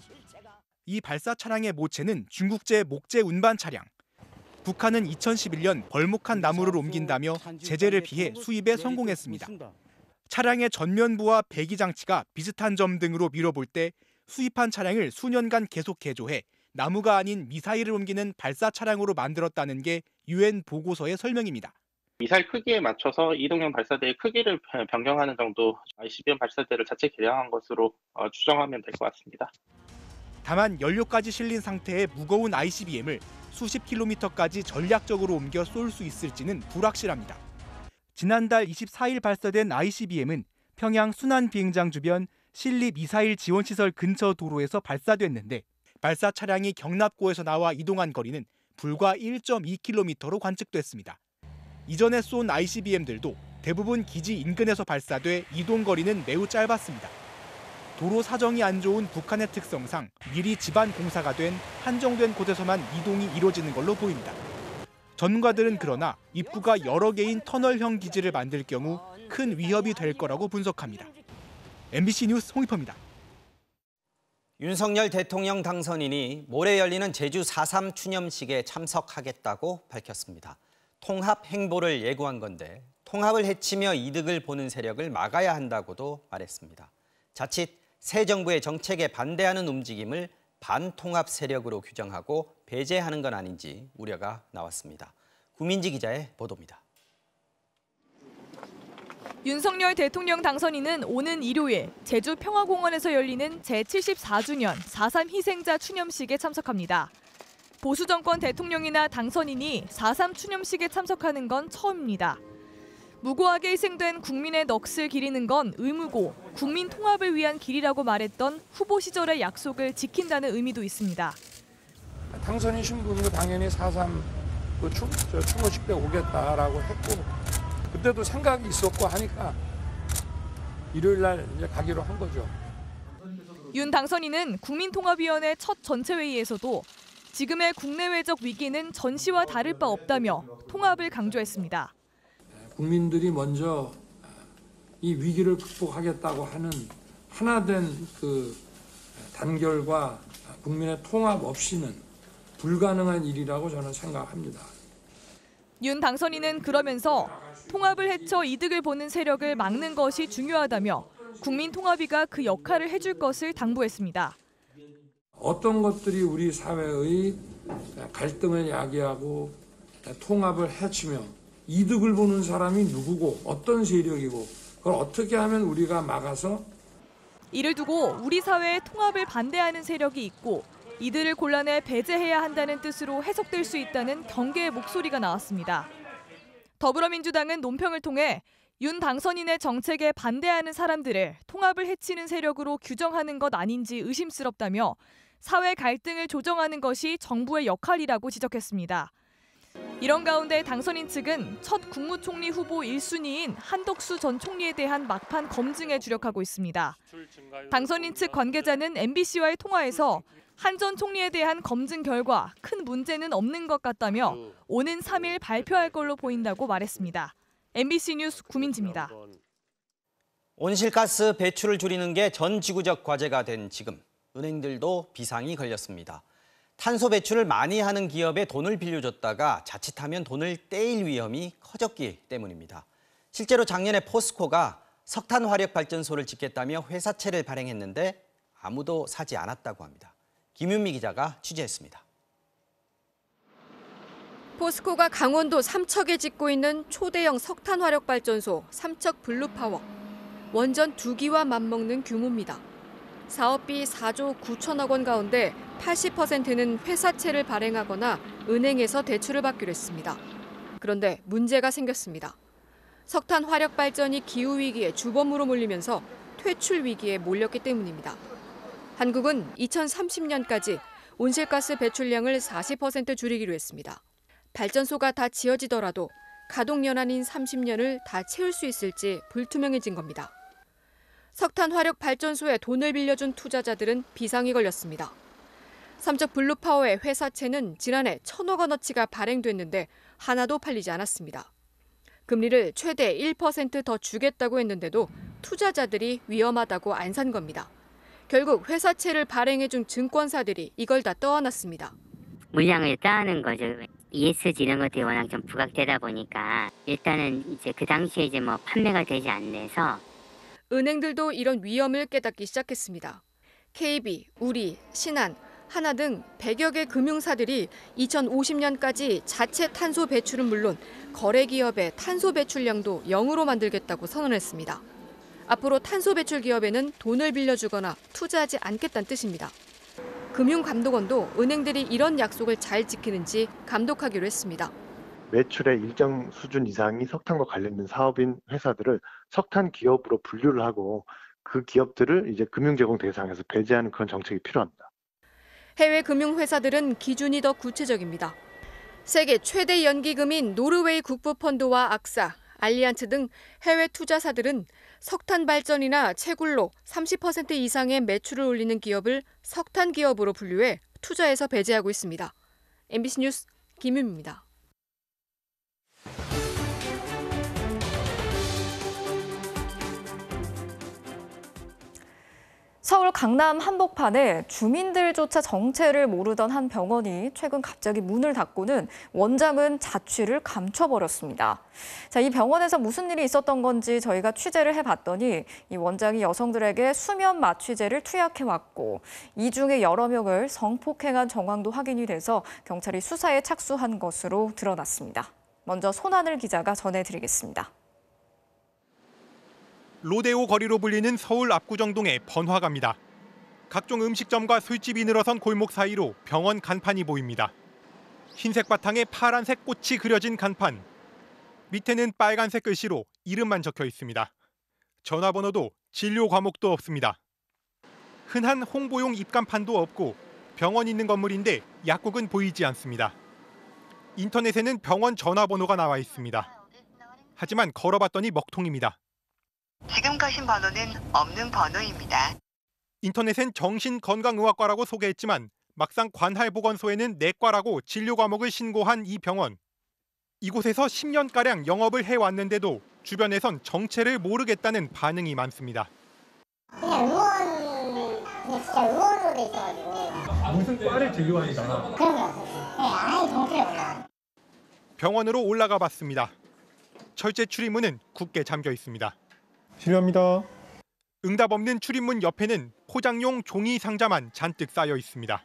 이 발사 차량의 모체는 중국제 목재 운반 차량. 북한은 2011년 벌목한 나무를 옮긴다며 제재를 피해 수입에 성공했습니다. 차량의 전면부와 배기 장치가 비슷한 점 등으로 미뤄볼 때 수입한 차량을 수년간 계속 개조해 나무가 아닌 미사일을 옮기는 발사 차량으로 만들었다는 게 유엔 보고서의 설명입니다. 미사일 크기에 맞춰서 이동형 발사대의 크기를 변경하는 정도 ICBM 발사대를 자체 개량한 것으로 추정하면 될 것 같습니다. 다만 연료까지 실린 상태의 무거운 ICBM을 수십 킬로미터까지 전략적으로 옮겨 쏠 수 있을지는 불확실합니다. 지난달 24일 발사된 ICBM은 평양 순안 비행장 주변 신리 미사일 지원시설 근처 도로에서 발사됐는데 발사 차량이 경납고에서 나와 이동한 거리는 불과 1.2km로 관측됐습니다. 이전에 쏜 ICBM들도 대부분 기지 인근에서 발사돼 이동 거리는 매우 짧았습니다. 도로 사정이 안 좋은 북한의 특성상 미리 집안 공사가 된 한정된 곳에서만 이동이 이루어지는 걸로 보입니다. 전문가들은 그러나 입구가 여러 개인 터널형 기지를 만들 경우 큰 위협이 될 거라고 분석합니다. MBC 뉴스 홍익표입니다. 윤석열 대통령 당선인이 모레 열리는 제주 4.3 추념식에 참석하겠다고 밝혔습니다. 통합 행보를 예고한 건데 통합을 해치며 이득을 보는 세력을 막아야 한다고도 말했습니다. 자칫 새 정부의 정책에 반대하는 움직임을 반통합 세력으로 규정하고 배제하는 건 아닌지 우려가 나왔습니다. 구민지 기자의 보도입니다. 윤석열 대통령 당선인은 오는 일요일 제주 평화공원에서 열리는 제74주년 4.3 희생자 추념식에 참석합니다. 보수 정권 대통령이나 당선인이 4.3 추념식에 참석하는 건 처음입니다. 무고하게 희생된 국민의 넋을 기리는 건 의무고 국민 통합을 위한 길이라고 말했던 후보 시절의 약속을 지킨다는 의미도 있습니다. 당선인 신분으로 당연히 4.3 추모식 때 오겠다라고 했고 그때도 생각이 있었고 하니까 일요일 날 이제 가기로 한 거죠. 윤 당선인은 국민통합위원회 첫 전체회의에서도 지금의 국내외적 위기는 전시와 다를 바 없다며 통합을 강조했습니다. 국민들이 먼저 이 위기를 극복하겠다고 하는 하나된 그 단결과 국민의 통합 없이는 불가능한 일이라고 저는 생각합니다. 윤 당선인은 그러면서 통합을 해쳐 이득을 보는 세력을 막는 것이 중요하다며 국민통합위가 그 역할을 해줄 것을 당부했습니다. 어떤 것들이 우리 사회의 갈등을 야기하고 통합을 해치며 이득을 보는 사람이 누구고 어떤 세력이고 그걸 어떻게 하면 우리가 막아서 이를 두고 우리 사회에 통합을 반대하는 세력이 있고 이들을 곤란에 배제해야 한다는 뜻으로 해석될 수 있다는 경계의 목소리가 나왔습니다. 더불어민주당은 논평을 통해 윤 당선인의 정책에 반대하는 사람들을 통합을 해치는 세력으로 규정하는 것 아닌지 의심스럽다며 사회 갈등을 조정하는 것이 정부의 역할이라고 지적했습니다. 이런 가운데 당선인 측은 첫 국무총리 후보 1순위인 한덕수 전 총리에 대한 막판 검증에 주력하고 있습니다. 당선인 측 관계자는 MBC와의 통화에서 한 전 총리에 대한 검증 결과 큰 문제는 없는 것 같다며 오는 3일 발표할 걸로 보인다고 말했습니다. MBC 뉴스 구민지입니다. 온실가스 배출을 줄이는 게 전 지구적 과제가 된 지금 은행들도 비상이 걸렸습니다. 탄소 배출을 많이 하는 기업에 돈을 빌려줬다가 자칫하면 돈을 떼일 위험이 커졌기 때문입니다. 실제로 작년에 포스코가 석탄 화력 발전소를 짓겠다며 회사채를 발행했는데 아무도 사지 않았다고 합니다. 김윤미 기자가 취재했습니다. 포스코가 강원도 삼척에 짓고 있는 초대형 석탄 화력 발전소 삼척 블루파워. 원전 2기와 맞먹는 규모입니다. 사업비 4조 9천억 원 가운데 80%는 회사채를 발행하거나 은행에서 대출을 받기로 했습니다. 그런데 문제가 생겼습니다. 석탄 화력 발전이 기후위기의 주범으로 몰리면서 퇴출 위기에 몰렸기 때문입니다. 한국은 2030년까지 온실가스 배출량을 40% 줄이기로 했습니다. 발전소가 다 지어지더라도 가동 연한인 30년을 다 채울 수 있을지 불투명해진 겁니다. 석탄 화력 발전소에 돈을 빌려준 투자자들은 비상이 걸렸습니다. 삼척 블루파워의 회사채는 지난해 1,000억 원어치가 발행됐는데 하나도 팔리지 않았습니다. 금리를 최대 1% 더 주겠다고 했는데도 투자자들이 위험하다고 안 산 겁니다. 결국 회사채를 발행해준 증권사들이 이걸 다 떠안았습니다. 물량을 따는 거죠. ESG 이런 것들이 워낙 좀 부각되다 보니까 일단은 이제 그 당시에 이제 뭐 판매가 되지 않네서 은행들도 이런 위험을 깨닫기 시작했습니다. KB, 우리, 신한, 하나 등 100여 개 금융사들이 2050년까지 자체 탄소 배출은 물론 거래 기업의 탄소 배출량도 0으로 만들겠다고 선언했습니다. 앞으로 탄소 배출 기업에는 돈을 빌려주거나 투자하지 않겠다는 뜻입니다. 금융감독원도 은행들이 이런 약속을 잘 지키는지 감독하기로 했습니다. 매출의 일정 수준 이상이 석탄과 관련된 사업인 회사들을 석탄 기업으로 분류를 하고 그 기업들을 이제 금융 제공 대상에서 배제하는 그런 정책이 필요합니다. 해외 금융회사들은 기준이 더 구체적입니다. 세계 최대 연기금인 노르웨이 국부펀드와 악사, 알리안츠 등 해외 투자사들은 석탄 발전이나 채굴로 30% 이상의 매출을 올리는 기업을 석탄 기업으로 분류해 투자에서 배제하고 있습니다. MBC 뉴스 김윤미입니다. 서울 강남 한복판에 주민들조차 정체를 모르던 한 병원이 최근 갑자기 문을 닫고는 원장은 자취를 감춰버렸습니다. 자, 이 병원에서 무슨 일이 있었던 건지 저희가 취재를 해봤더니 이 원장이 여성들에게 수면 마취제를 투약해왔고 이 중에 여러 명을 성폭행한 정황도 확인이 돼서 경찰이 수사에 착수한 것으로 드러났습니다. 먼저 손하늘 기자가 전해드리겠습니다. 로데오 거리로 불리는 서울 압구정동의 번화가입니다. 각종 음식점과 술집이 늘어선 골목 사이로 병원 간판이 보입니다. 흰색 바탕에 파란색 꽃이 그려진 간판. 밑에는 빨간색 글씨로 이름만 적혀 있습니다. 전화번호도 진료 과목도 없습니다. 흔한 홍보용 입간판도 없고 병원 있는 건물인데 약국은 보이지 않습니다. 인터넷에는 병원 전화번호가 나와 있습니다. 하지만 걸어봤더니 먹통입니다. 지금 가신 번호는 없는 번호입니다. 인터넷엔 정신건강의학과라고 소개했지만 막상 관할보건소에는 내과라고 진료 과목을 신고한 이 병원. 이곳에서 10년가량 영업을 해왔는데도 주변에선 정체를 모르겠다는 반응이 많습니다. 그냥 진짜 의원으로 돼 있어가지고. 무슨 과를 진료하시잖아. 그런 거 같아요. 아예 정체를 몰라. 병원으로 올라가 봤습니다. 철제 출입문은 굳게 잠겨 있습니다. 실례합니다. 응답 없는 출입문 옆에는 포장용 종이 상자만 잔뜩 쌓여 있습니다.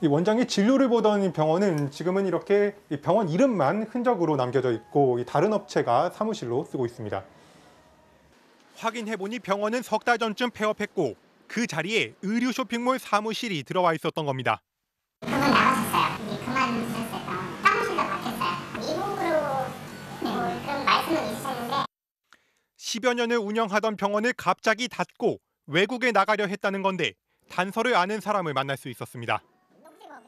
이 원장이 진료를 보던 이 병원은 지금은 이렇게 이 병원 이름만 흔적으로 남겨져 있고 이 다른 업체가 사무실로 쓰고 있습니다. 확인해보니 병원은 석 달 전쯤 폐업했고 그 자리에 의류 쇼핑몰 사무실이 들어와 있었던 겁니다. 그분 나가셨어요. 그만두셨어요. 사무실도 바뀌었어요. 미국으로 그런 말씀은 있으셨는데 10여 년을 운영하던 병원을 갑자기 닫고 외국에 나가려 했다는 건데 단서를 아는 사람을 만날 수 있었습니다.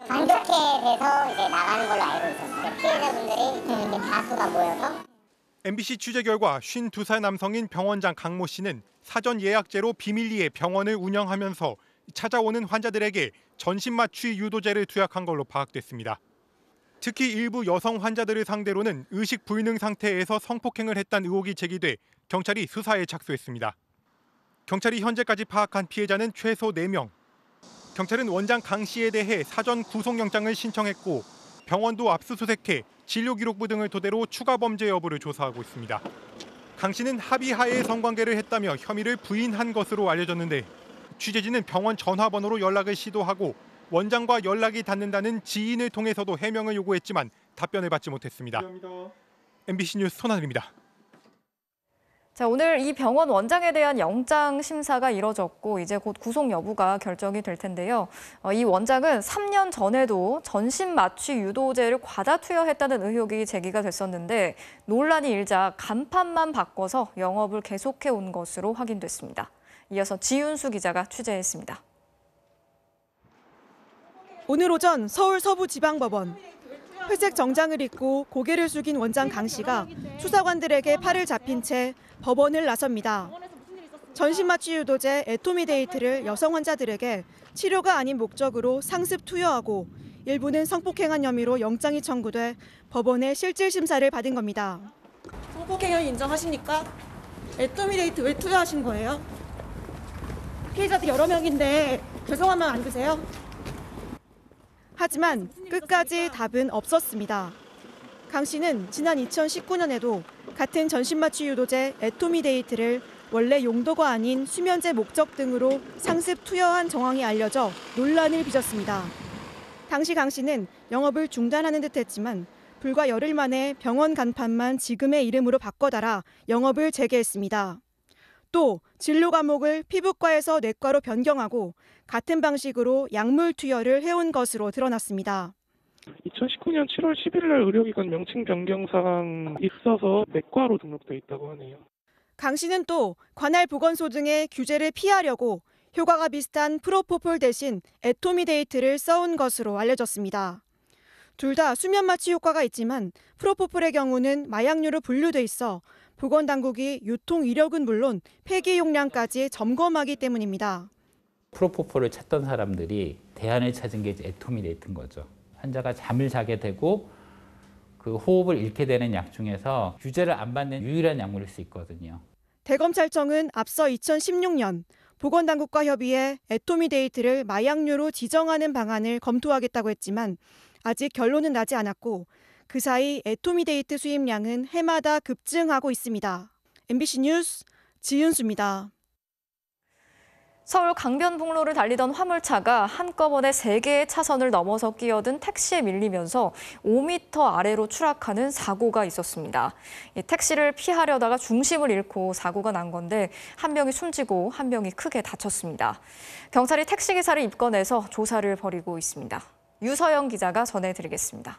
안 좋게 돼서 이제 나가는 걸로 알고 있었어요. 피해자분들이 이렇게 다수가 모여서. MBC 취재 결과 52살 남성인 병원장 강모 씨는 사전 예약제로 비밀리에 병원을 운영하면서 찾아오는 환자들에게 전신마취 유도제를 투약한 걸로 파악됐습니다. 특히 일부 여성 환자들을 상대로는 의식 불능 상태에서 성폭행을 했다는 의혹이 제기돼 경찰이 수사에 착수했습니다. 경찰이 현재까지 파악한 피해자는 최소 4명. 경찰은 원장 강 씨에 대해 사전 구속영장을 신청했고 병원도 압수수색해 진료기록부 등을 토대로 추가 범죄 여부를 조사하고 있습니다. 강 씨는 합의하에 성관계를 했다며 혐의를 부인한 것으로 알려졌는데 취재진은 병원 전화번호로 연락을 시도하고 원장과 연락이 닿는다는 지인을 통해서도 해명을 요구했지만 답변을 받지 못했습니다. MBC 뉴스 손하늘입니다. 자, 오늘 이 병원 원장에 대한 영장 심사가 이뤄졌고 이제 곧 구속 여부가 결정이 될 텐데요. 이 원장은 3년 전에도 전신 마취 유도제를 과다 투여했다는 의혹이 제기가 됐었는데 논란이 일자 간판만 바꿔서 영업을 계속해 온 것으로 확인됐습니다. 이어서 지윤수 기자가 취재했습니다. 오늘 오전 서울 서부지방법원. 회색 정장을 입고 고개를 숙인 원장 강 씨가 수사관들에게 팔을 잡힌 채 법원을 나섭니다. 전신마취 유도제 애토미데이트를 여성 환자들에게 치료가 아닌 목적으로 상습 투여하고 일부는 성폭행한 혐의로 영장이 청구돼 법원의 실질 심사를 받은 겁니다. 성폭행 혐의 인정하십니까? 애토미데이트 왜 투여하신 거예요? 피해자들 여러 명인데 죄송하면 안 드세요? 하지만 끝까지 답은 없었습니다. 강 씨는 지난 2019년에도 같은 전신마취 유도제 애토미데이트를 원래 용도가 아닌 수면제 목적 등으로 상습 투여한 정황이 알려져 논란을 빚었습니다. 당시 강 씨는 영업을 중단하는 듯 했지만 불과 열흘 만에 병원 간판만 지금의 이름으로 바꿔달아 영업을 재개했습니다. 또 진료 과목을 피부과에서 내과로 변경하고 같은 방식으로 약물 투여를 해온 것으로 드러났습니다. 2019년 7월 11일 날 의료기관 명칭 변경 사항이 있어서 내과로 등록돼 있다고 하네요. 강 씨는 또 관할 보건소 등의 규제를 피하려고 효과가 비슷한 프로포폴 대신 애토미데이트를 써온 것으로 알려졌습니다. 둘 다 수면 마취 효과가 있지만 프로포폴의 경우는 마약류로 분류돼 있어 보건당국이 유통 이력은 물론 폐기 용량까지 점검하기 때문입니다. 프로포폴을 찾던 사람들이 대안을 찾은 게 이제 애토미데이트인 거죠. 환자가 잠을 자게 되고 그 호흡을 잃게 되는 약 중에서 규제를 안 받는 유일한 약물일 수 있거든요. 대검찰청은 앞서 2016년 보건당국과 협의해 애토미데이트를 마약류로 지정하는 방안을 검토하겠다고 했지만 아직 결론은 나지 않았고 그 사이 애토미데이트 수입량은 해마다 급증하고 있습니다. MBC 뉴스 지윤수입니다. 서울 강변북로를 달리던 화물차가 한꺼번에 3개의 차선을 넘어서 끼어든 택시에 밀리면서 5m 아래로 추락하는 사고가 있었습니다. 이 택시를 피하려다가 중심을 잃고 사고가 난 건데 한 명이 숨지고 한 명이 크게 다쳤습니다. 경찰이 택시기사를 입건해서 조사를 벌이고 있습니다. 유서영 기자가 전해드리겠습니다.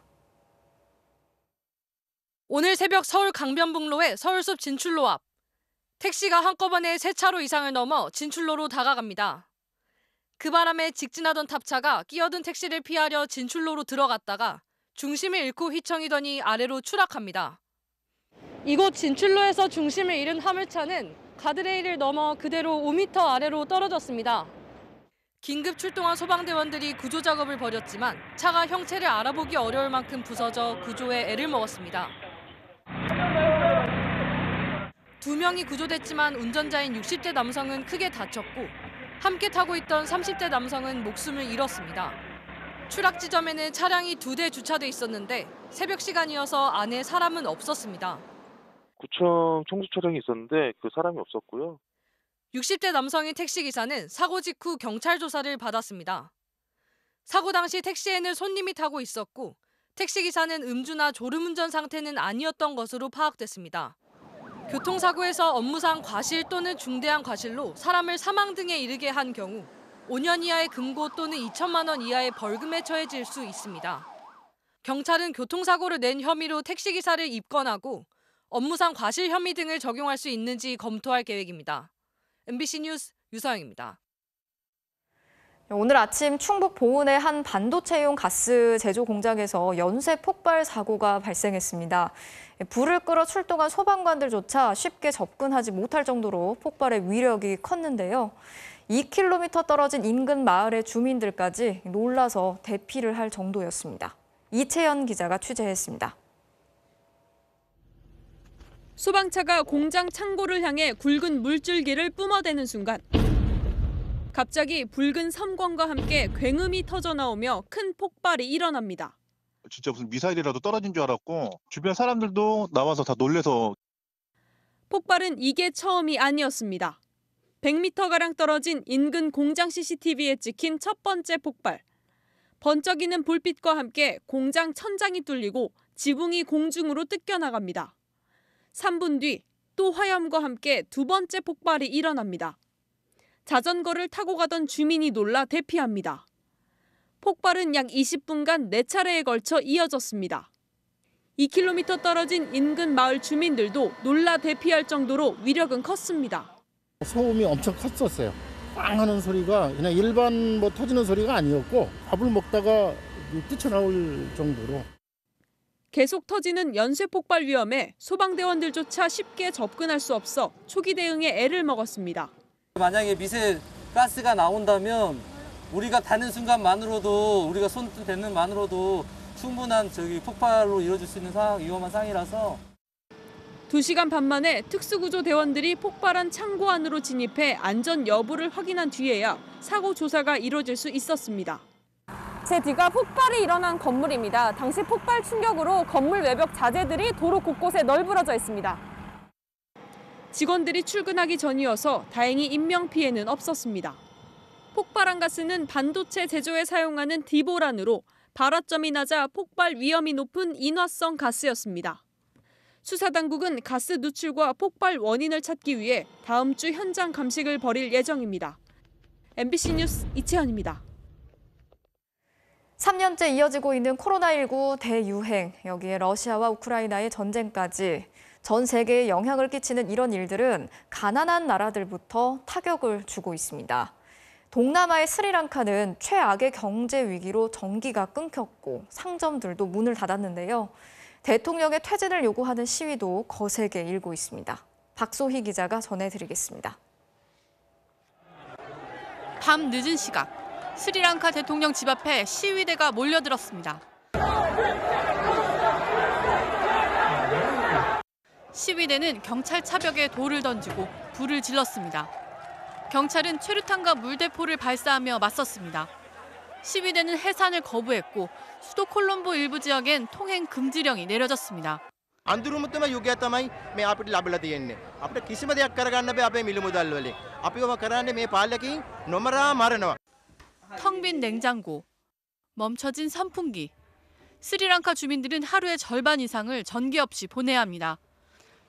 오늘 새벽 서울 강변북로의 서울숲 진출로 앞. 택시가 한꺼번에 3차로 이상을 넘어 진출로로 다가갑니다. 그 바람에 직진하던 탑차가 끼어든 택시를 피하려 진출로로 들어갔다가 중심을 잃고 휘청이더니 아래로 추락합니다. 이곳 진출로에서 중심을 잃은 화물차는 가드레일을 넘어 그대로 5m 아래로 떨어졌습니다. 긴급 출동한 소방대원들이 구조 작업을 벌였지만 차가 형체를 알아보기 어려울 만큼 부서져 구조에 애를 먹었습니다. 2명이 구조됐지만 운전자인 60대 남성은 크게 다쳤고 함께 타고 있던 30대 남성은 목숨을 잃었습니다. 추락 지점에는 차량이 2대 주차돼 있었는데 새벽 시간이어서 안에 사람은 없었습니다. 구청 청소 차량이 있었는데 그 사람이 없었고요. 60대 남성인 택시기사는 사고 직후 경찰 조사를 받았습니다. 사고 당시 택시에는 손님이 타고 있었고 택시기사는 음주나 졸음운전 상태는 아니었던 것으로 파악됐습니다. 교통사고에서 업무상 과실 또는 중대한 과실로 사람을 사망 등에 이르게 한 경우 5년 이하의 금고 또는 2천만 원 이하의 벌금에 처해질 수 있습니다. 경찰은 교통사고를 낸 혐의로 택시기사를 입건하고 업무상 과실 혐의 등을 적용할 수 있는지 검토할 계획입니다. MBC 뉴스 유서영입니다. 오늘 아침 충북 보은의 한 반도체용 가스 제조 공장에서 연쇄 폭발 사고가 발생했습니다. 불을 끌어 출동한 소방관들조차 쉽게 접근하지 못할 정도로 폭발의 위력이 컸는데요. 2km 떨어진 인근 마을의 주민들까지 놀라서 대피를 할 정도였습니다. 이채연 기자가 취재했습니다. 소방차가 공장 창고를 향해 굵은 물줄기를 뿜어대는 순간 갑자기 붉은 섬광과 함께 굉음이 터져 나오며 큰 폭발이 일어납니다. 진짜 무슨 미사일이라도 떨어진 줄 알았고 주변 사람들도 나와서 다 놀래서. 폭발은 이게 처음이 아니었습니다. 100m가량 떨어진 인근 공장 CCTV에 찍힌 첫 번째 폭발. 번쩍이는 불빛과 함께 공장 천장이 뚫리고 지붕이 공중으로 뜯겨나갑니다. 3분 뒤 또 화염과 함께 두 번째 폭발이 일어납니다. 자전거를 타고 가던 주민이 놀라 대피합니다. 폭발은 약 20분간 4차례에 걸쳐 이어졌습니다. 2km 떨어진 인근 마을 주민들도 놀라 대피할 정도로 위력은 컸습니다. 소음이 엄청 컸었어요. 빵 하는 소리가 그냥 일반 터지는 소리가 아니었고 밥을 먹다가 뛰쳐나올 정도로. 계속 터지는 연쇄 폭발 위험에 소방대원들조차 쉽게 접근할 수 없어 초기 대응에 애를 먹었습니다. 만약에 미세 가스가 나온다면 우리가 닿는 순간만으로도 우리가 손 대는 만으로도 충분한 폭발로 이루어질 수 있는 위험한 상황이라서 2시간 반 만에 특수구조대원들이 폭발한 창고 안으로 진입해 안전 여부를 확인한 뒤에야 사고 조사가 이루어질 수 있었습니다. 제 뒤가 폭발이 일어난 건물입니다. 당시 폭발 충격으로 건물 외벽 자재들이 도로 곳곳에 널브러져 있습니다. 직원들이 출근하기 전이어서 다행히 인명피해는 없었습니다. 폭발한 가스는 반도체 제조에 사용하는 디보란으로 발화점이 낮아 폭발 위험이 높은 인화성 가스였습니다. 수사당국은 가스 누출과 폭발 원인을 찾기 위해 다음 주 현장 감식을 벌일 예정입니다. MBC 뉴스 이채연입니다. 3년째 이어지고 있는 코로나19 대유행, 여기에 러시아와 우크라이나의 전쟁까지 전 세계에 영향을 끼치는 이런 일들은 가난한 나라들부터 타격을 주고 있습니다. 동남아의 스리랑카는 최악의 경제 위기로 전기가 끊겼고 상점들도 문을 닫았는데요. 대통령의 퇴진을 요구하는 시위도 거세게 일고 있습니다. 박소희 기자가 전해드리겠습니다. 밤 늦은 시각, 스리랑카 대통령 집 앞에 시위대가 몰려들었습니다. 시위대는 경찰 차벽에 돌을 던지고 불을 질렀습니다. 경찰은 최루탄과 물대포를 발사하며 맞섰습니다. 시위대는 해산을 거부했고 수도 콜롬보 일부 지역엔 통행 금지령이 내려졌습니다. අඳුරුමුතම යුගයක් තමයි මේ අපිට ලැබලා තියෙන්නේ. අපිට කිසිම දෙයක් කරගන්න බෑ අපේ මිල මුදල් වලින්. අපිවම කරන්නේ මේ පාලකයන් නොමරා මරනවා. 텅 빈 냉장고, 멈춰진 선풍기. 스리랑카 주민들은 하루의 절반 이상을 전기 없이 보내야 합니다.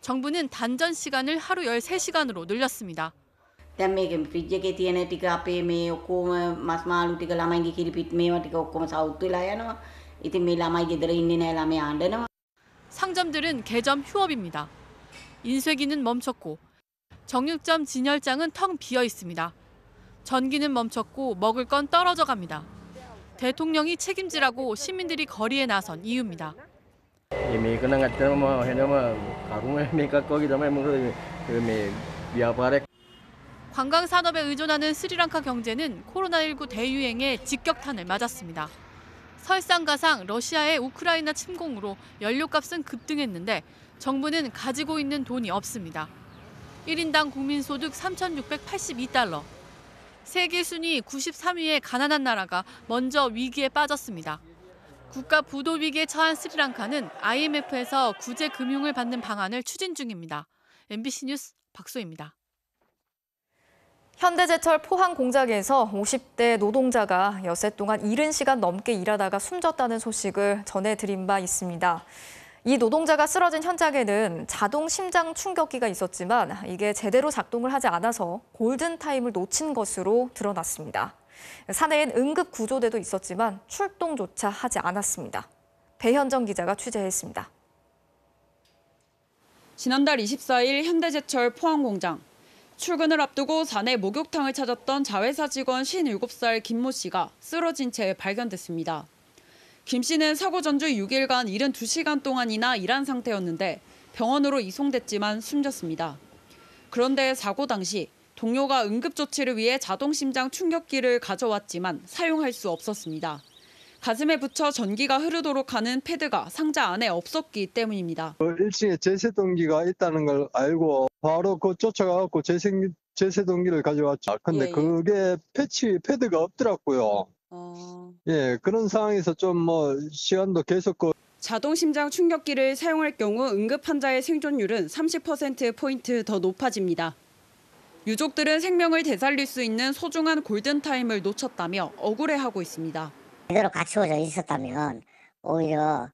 정부는 단전 시간을 하루 13시간으로 늘렸습니다. දැන් මේක ෆ්‍රිජ් එකේ තියෙන ටික අපේ මේ ඔක්කොම මස් මාළු ටික ළමයිගේ කිරිපිට මේවා ටික ඔක්කොම සවුත් වෙලා යනවා. ඉතින් මේ ළමයි ගෙදර ඉන්නේ නැහැ ළමයි ආඬනවා. 상점들은 개점 휴업입니다. 인쇄기는 멈췄고 정육점 진열장은 텅 비어 있습니다. 전기는 멈췄고 먹을 건 떨어져 갑니다. 대통령이 책임지라고 시민들이 거리에 나선 이유입니다. මේකනම් ඇත්තටම හෙනම කරුණ මේකක් වගේ තමයි මොකද මේ ව්‍යාපාරයක් 관광 산업에 의존하는 스리랑카 경제는 코로나19 대유행에 직격탄을 맞았습니다. 설상가상 러시아의 우크라이나 침공으로 연료값은 급등했는데 정부는 가지고 있는 돈이 없습니다. 1인당 국민소득 3,682달러. 세계 순위 93위의 가난한 나라가 먼저 위기에 빠졌습니다. 국가 부도 위기에 처한 스리랑카는 IMF에서 구제 금융을 받는 방안을 추진 중입니다. MBC 뉴스 박소희입니다. 현대제철 포항 공장에서 50대 노동자가 엿새 동안 이른 시간 넘게 일하다가 숨졌다는 소식을 전해드린 바 있습니다. 이 노동자가 쓰러진 현장에는 자동 심장 충격기가 있었지만 이게 제대로 작동을 하지 않아서 골든타임을 놓친 것으로 드러났습니다. 산에엔 응급구조대도 있었지만 출동조차 하지 않았습니다. 배현정 기자가 취재했습니다. 지난달 24일 현대제철 포항 공장. 출근을 앞두고 산에 목욕탕을 찾았던 자회사 직원 57살 김모 씨가 쓰러진 채 발견됐습니다. 김 씨는 사고 전주 6일간 72시간 동안이나 일한 상태였는데 병원으로 이송됐지만 숨졌습니다. 그런데 사고 당시 동료가 응급조치를 위해 자동심장 충격기를 가져왔지만 사용할 수 없었습니다. 가슴에 붙여 전기가 흐르도록 하는 패드가 상자 안에 없었기 때문입니다. 1층에 제세동기가 있다는 걸 알고 바로 쫓아가고 제세동기를 가져왔죠. 근데 그게 패드가 없더라고요. 그런 상황에서 좀 시간도 계속 자동심장 충격기를 사용할 경우 응급 환자의 생존율은 30%포인트 더 높아집니다. 유족들은 생명을 되살릴 수 있는 소중한 골든타임을 놓쳤다며 억울해하고 있습니다. 제대로 갖추어져 있었다면 오히려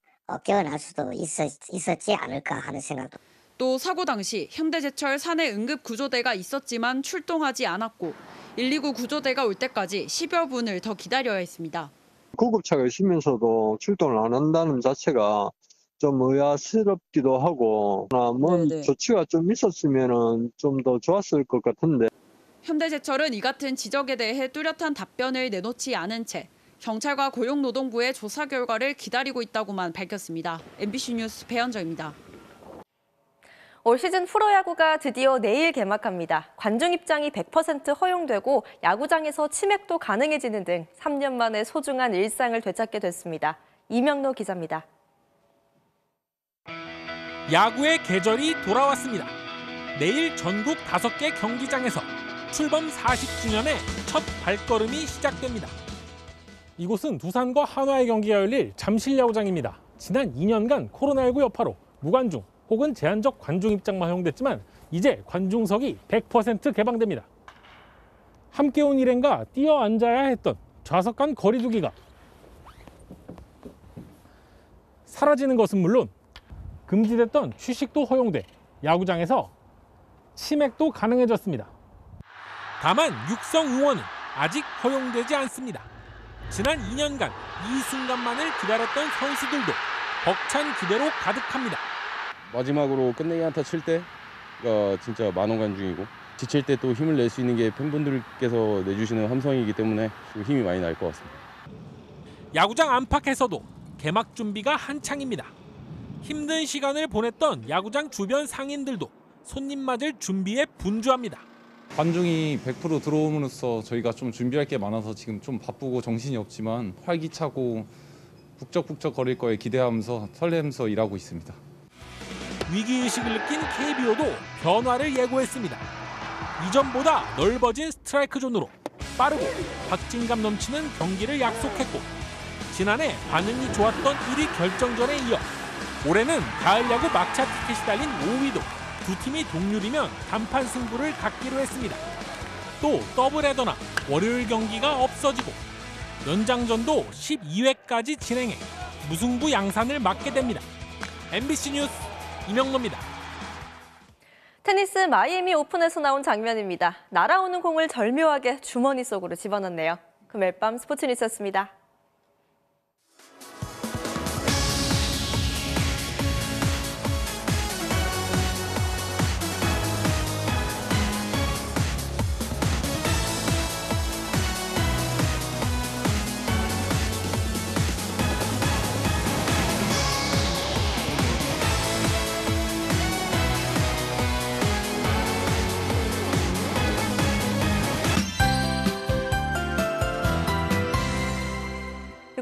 깨어날 수도 있었지 않을까 하는 생각도. 또 사고 당시 현대제철 산에 응급구조대가 있었지만 출동하지 않았고 119 구조대가 올 때까지 10여 분을 더 기다려야 했습니다. 구급차가 있으면서도 출동을 안 한다는 자체가 좀 의아스럽기도 하고 조치가 좀 있었으면 좀 더 좋았을 것 같은데. 현대제철은 이 같은 지적에 대해 뚜렷한 답변을 내놓지 않은 채 경찰과 고용노동부의 조사 결과를 기다리고 있다고만 밝혔습니다. MBC 뉴스 배현정입니다. 올 시즌 프로야구가 드디어 내일 개막합니다. 관중 입장이 100% 허용되고 야구장에서 치맥도 가능해지는 등 3년 만에 소중한 일상을 되찾게 됐습니다. 이명노 기자입니다. 야구의 계절이 돌아왔습니다. 내일 전국 5개 경기장에서 출범 40주년의 첫 발걸음이 시작됩니다. 이곳은 두산과 한화의 경기가 열릴 잠실야구장입니다. 지난 2년간 코로나19 여파로 무관중 혹은 제한적 관중 입장만 허용됐지만 이제 관중석이 100% 개방됩니다. 함께 온 일행과 뛰어 앉아야 했던 좌석 간 거리 두기가 사라지는 것은 물론 금지됐던 취식도 허용돼 야구장에서 치맥도 가능해졌습니다. 다만 육성 응원은 아직 허용되지 않습니다. 지난 2년간 이 순간만을 기다렸던 선수들도 벅찬 기대로 가득합니다. 마지막으로 끝내기 안타 칠 때가 진짜 만원 관중이고 지칠 때 또 힘을 낼 수 있는 게 팬분들께서 내주시는 함성이기 때문에 힘이 많이 날 것 같습니다. 야구장 안팎에서도 개막 준비가 한창입니다. 힘든 시간을 보냈던 야구장 주변 상인들도 손님 맞을 준비에 분주합니다. 관중이 100% 들어옴으로써 저희가 좀 준비할 게 많아서 지금 좀 바쁘고 정신이 없지만 활기차고 북적북적 거릴 거에 기대하면서 설레면서 일하고 있습니다. 위기의식을 느낀 KBO도 변화를 예고했습니다. 이전보다 넓어진 스트라이크 존으로 빠르고 박진감 넘치는 경기를 약속했고 지난해 반응이 좋았던 1위 결정전에 이어 올해는 가을 야구 막차 티켓이 달린 5위도 두 팀이 동률이면 단판 승부를 갖기로 했습니다. 또 더블헤더나 월요일 경기가 없어지고 연장전도 12회까지 진행해 무승부 양산을 맞게 됩니다. MBC 뉴스 이명로입니다. 테니스 마이애미 오픈에서 나온 장면입니다. 날아오는 공을 절묘하게 주머니 속으로 집어넣네요. 금요일 밤 스포츠 뉴스였습니다.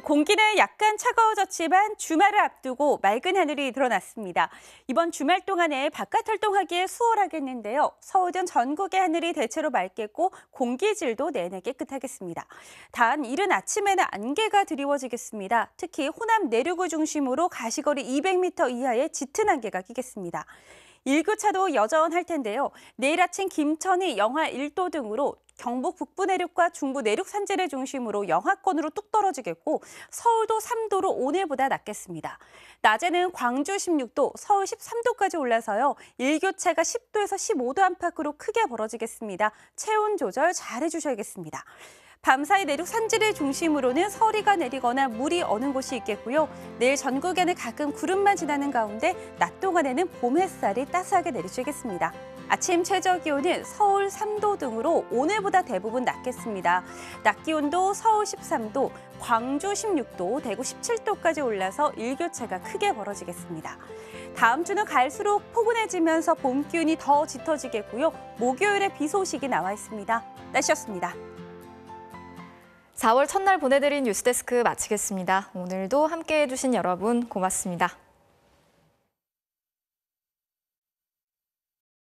공기는 약간 차가워졌지만 주말을 앞두고 맑은 하늘이 드러났습니다. 이번 주말 동안에 바깥 활동하기에 수월하겠는데요. 서울은 전국의 하늘이 대체로 맑겠고 공기질도 내내 깨끗하겠습니다. 단 이른 아침에는 안개가 드리워지겠습니다. 특히 호남 내륙을 중심으로 가시거리 200m 이하의 짙은 안개가 끼겠습니다. 일교차도 여전할 텐데요. 내일 아침 김천이 영하 1도 등으로 경북 북부 내륙과 중부 내륙 산지를 중심으로 영하권으로 뚝 떨어지겠고 서울도 3도로 오늘보다 낮겠습니다. 낮에는 광주 16도, 서울 13도까지 올라서요. 일교차가 10도에서 15도 안팎으로 크게 벌어지겠습니다. 체온 조절 잘 해주셔야겠습니다. 밤사이 내륙 산지를 중심으로는 서리가 내리거나 물이 어는 곳이 있겠고요. 내일 전국에는 가끔 구름만 지나는 가운데 낮 동안에는 봄 햇살이 따스하게 내리쬐겠습니다. 아침 최저 기온은 서울 3도 등으로 오늘보다 대부분 낮겠습니다. 낮 기온도 서울 13도, 광주 16도, 대구 17도까지 올라서 일교차가 크게 벌어지겠습니다. 다음 주는 갈수록 포근해지면서 봄 기운이 더 짙어지겠고요. 목요일에 비 소식이 나와 있습니다. 날씨였습니다. 4월 첫날 보내드린 뉴스데스크 마치겠습니다. 오늘도 함께해 주신 여러분 고맙습니다.